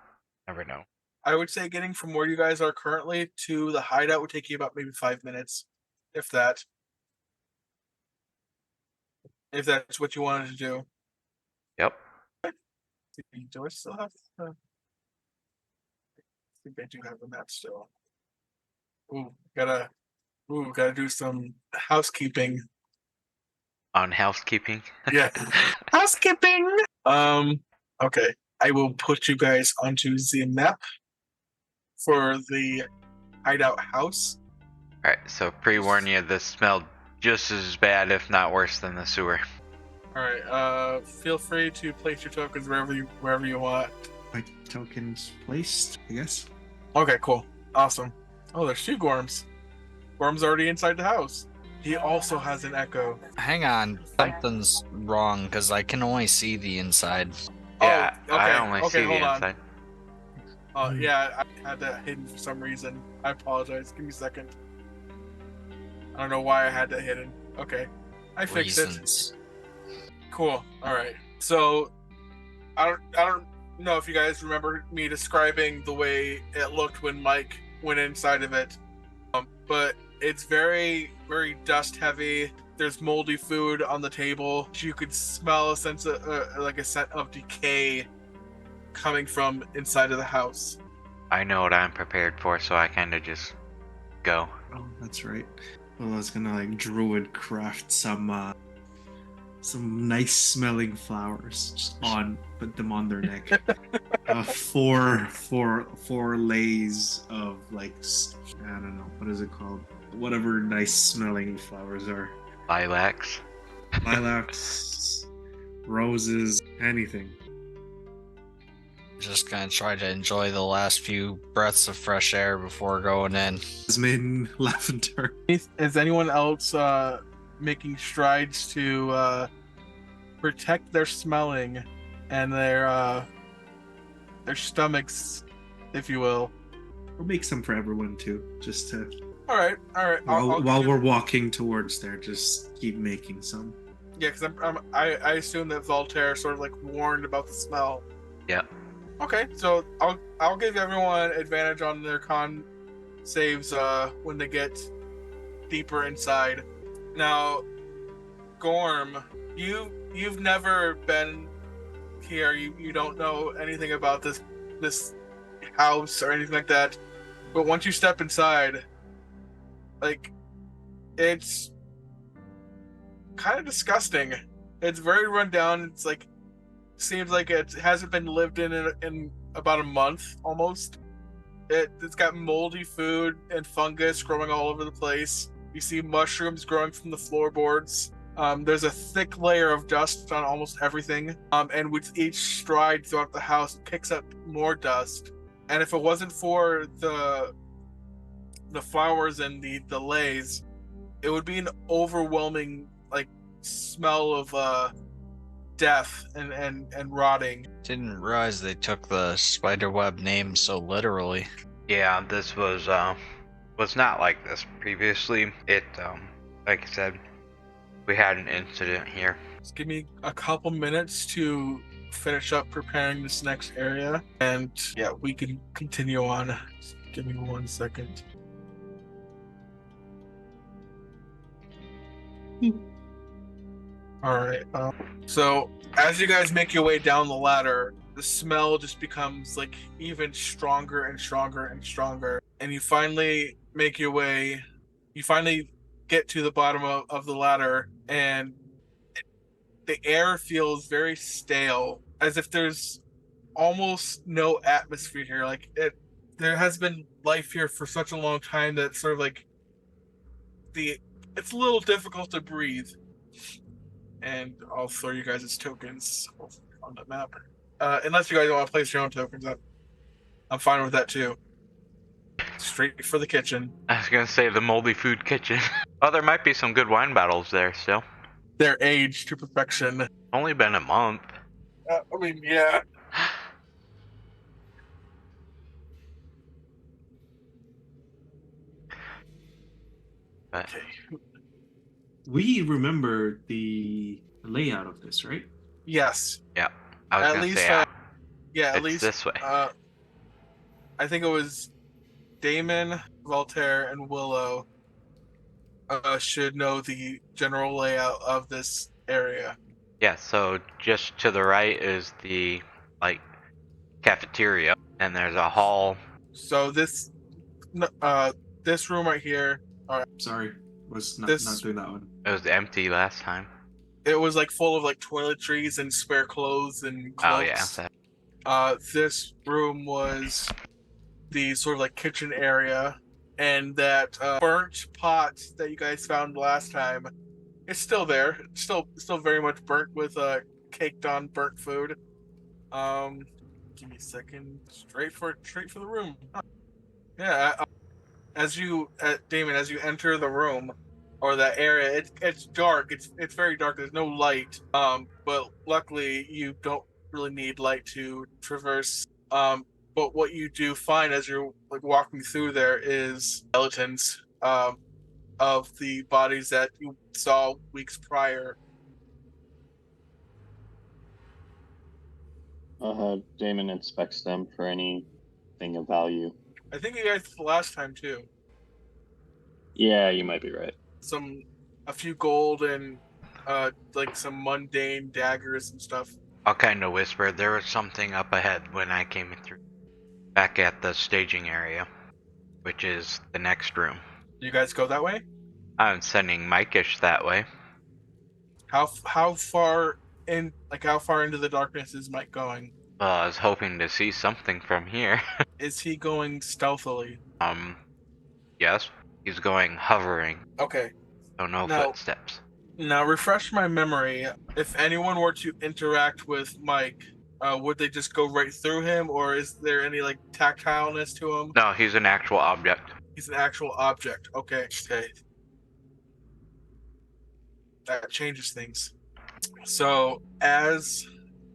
never know. I would say getting from where you guys are currently to the hideout would take you about maybe 5 minutes, if that. If that's what you wanted to do. Yep. Do I still have? I think I do have the map still. Gotta do some housekeeping. On housekeeping. Yeah, housekeeping. Okay, I will put you guys onto the map for the hideout house. Alright, so pre-warn you, this smelled just as bad, if not worse, than the sewer. All right. Feel free to place your tokens wherever you want. My tokens placed, I guess. Okay, cool, awesome. Oh, there's 2 Gorms. Gorm's already inside the house. He also has an echo. Hang on, something's wrong because I can only see the inside. Yeah, Oh, I okay. only Okay, see the hold on. inside. Yeah, I had that hidden for some reason. I apologize. Give me a second. I don't know why I had that hidden. Okay. I fixed it. Reasons. Cool. All right. So I don't know if you guys remember me describing the way it looked when Mike went inside of it. But it's very, very dust heavy. There's moldy food on the table. You could smell a sense of like a scent of decay coming from inside of the house. I know what I'm prepared for, so I kind of just go. Oh, that's right. Well, I was gonna like druid craft some nice smelling flowers, just put them on their neck. Four lays of like I don't know what is it called, whatever nice smelling flowers are. Lilacs. Lilacs, roses, anything. Just gonna try to enjoy the last few breaths of fresh air before going in. Jasmine, lavender. Is anyone else making strides to protect their smelling and their stomachs, if you will? We'll make some for everyone too, just to All right. while we're walking towards there, just keep making some. Yeah, because I assume that Voltaire sort of like warned about the smell. Yeah. Okay, so I'll give everyone advantage on their con saves when they get deeper inside. Now, Gorm, you've never been here. You don't know anything about this house or anything like that. But once you step inside, like, it's kind of disgusting. It's very run down. It's like seems like it hasn't been lived in about a month almost. It's got moldy food and fungus growing all over the place. You see mushrooms growing from the floorboards. There's a thick layer of dust on almost everything. And with each stride throughout the house, it kicks up more dust. And if it wasn't for the flowers and the leis, it would be an overwhelming like smell of death and rotting. Didn't realize they took the spiderweb name so literally. Yeah, this was not like this previously. It like I said, we had an incident here. Just give me a couple minutes to finish up preparing this next area, and yeah, we can continue on. Just give me 1 second. All right. So as you guys make your way down the ladder, the smell just becomes like even stronger and stronger and stronger, and you finally make your way. You finally get to the bottom of the ladder, and the air feels very stale, as if there's almost no atmosphere here. Like there has been life here for such a long time that sort of like it's a little difficult to breathe. And I'll throw you guys as tokens on the map. Unless you guys want to place your own tokens up, I'm fine with that too. Straight for the kitchen. I was gonna say the moldy food kitchen. Oh, there might be some good wine bottles there still. They're aged to perfection. Only been a month. I mean, yeah. But Okay. We remember the layout of this, right? Yes. yeah, I was At gonna least, say yeah. At it's least this way. I think it was Damon, Voltaire, and Willow should know the general layout of this area. Yeah, so just to the right is the like cafeteria, and there's a hall. So this room right here, Sorry, was not This- doing that one. It was empty last time. it was like full of like toiletries and spare clothes and cloaks. Oh yeah, This room was the sort of like kitchen area, and that burnt pot that you guys found last time, it's still there. It's still very much burnt with caked on burnt food. Give me a second. Straight for the room. Yeah. As you, Damon, as you enter the room or that area, it's dark. It's very dark. There's no light. But luckily you don't really need light to traverse. But what you do find as you're like walking through there is skeletons of the bodies that you saw weeks prior. Damon inspects them for anything of value. I think you guys did the last time too. Yeah, you might be right. A few gold and like some mundane daggers and stuff. I'll kind of whisper, there was something up ahead when I came through. Back at the staging area, which is the next room. You guys go that way? I'm sending Mike-ish that way. How far in, like, how far into the darkness is Mike going? I was hoping to see something from here. Is he going stealthily? Yes. He's going hovering, Okay. so no Now- footsteps. Now, refresh my memory. If anyone were to interact with Mike, would they just go right through him, or is there any like tactileness to him? No, he's an actual object. He's an actual object. Okay. That changes things. So, as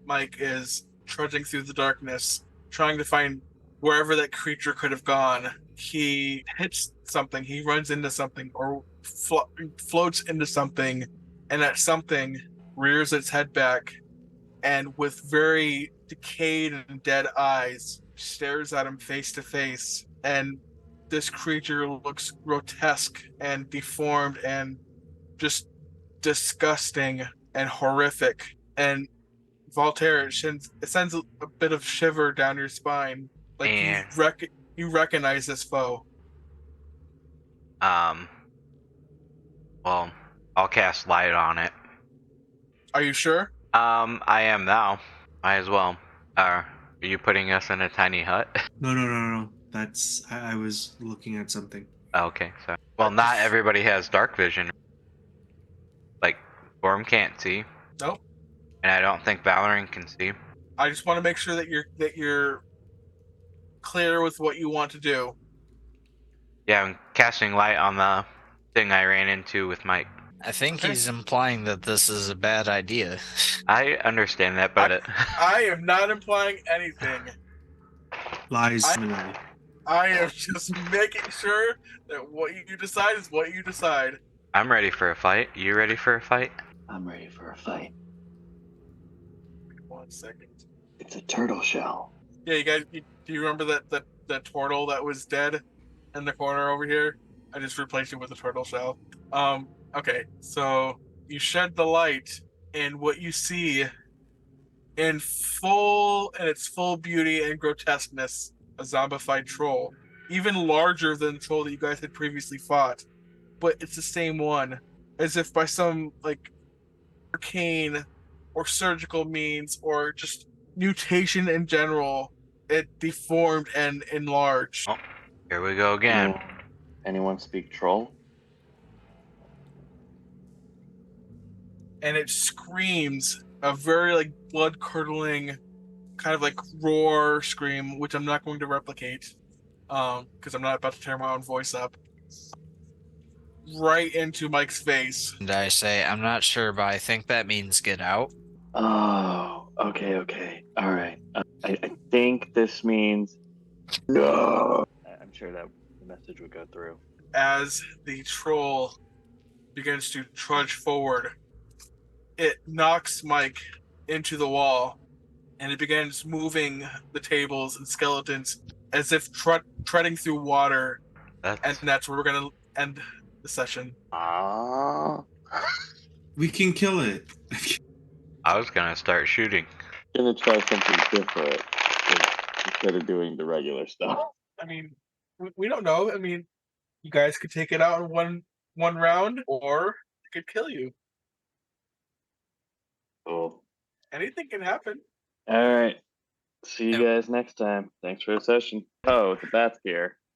Mike is trudging through the darkness, trying to find wherever that creature could have gone, he hits something, he runs into something, or floats into something, and that something rears its head back and with very decayed and dead eyes stares at him face to face. And this creature looks grotesque and deformed and just disgusting and horrific. And Voltaire, it sends a bit of shiver down your spine. Like And- you recognize this foe. Well, I'll cast light on it. Are you sure? I am now. Might as well. Are you putting us in a tiny hut? No. That's I was looking at something. Okay, so well, not everybody has dark vision. Like Gorm can't see, Nope. and I don't think Valorant can see. I just want to make sure that you're clear with what you want to do. Yeah, I'm casting light on the thing I ran into with Mike. I think Okay. he's implying that this is a bad idea. I understand that, but I am not implying anything. Lies. Minari. I am just making sure that what you decide is what you decide. I'm ready for a fight. You ready for a fight? I'm ready for a fight. 1 second. It's a turtle shell. Yeah, you guys, do you remember that turtle that was dead in the corner over here? I just replaced it with a turtle shell. Okay, so you shed the light, and what you see in its full beauty and grotesqueness, a zombified troll, even larger than the troll that you guys had previously fought, but it's the same one, as if by some like arcane or surgical means or just mutation in general, it deformed and enlarged. Oh, here we go again. Anyone speak troll? And it screams a very like blood curdling kind of like roar scream, which I'm not going to replicate because I'm not about to tear my own voice up, right into Mike's face. And I say, I'm not sure, but I think that means get out. Oh, okay. All right. I think this means no. I'm sure that the message would go through. As the troll begins to trudge forward, it knocks Mike into the wall, and it begins moving the tables and skeletons as if treading through water. And that's where we're going to end the session. Ah. We can kill it. I was gonna start shooting. Gonna try something different instead of doing the regular stuff. I mean, we don't know. I mean, you guys could take it out in one round, or it could kill you. Cool. Anything can happen. All right. See you guys next time. Thanks for the session. Oh, the bat's here.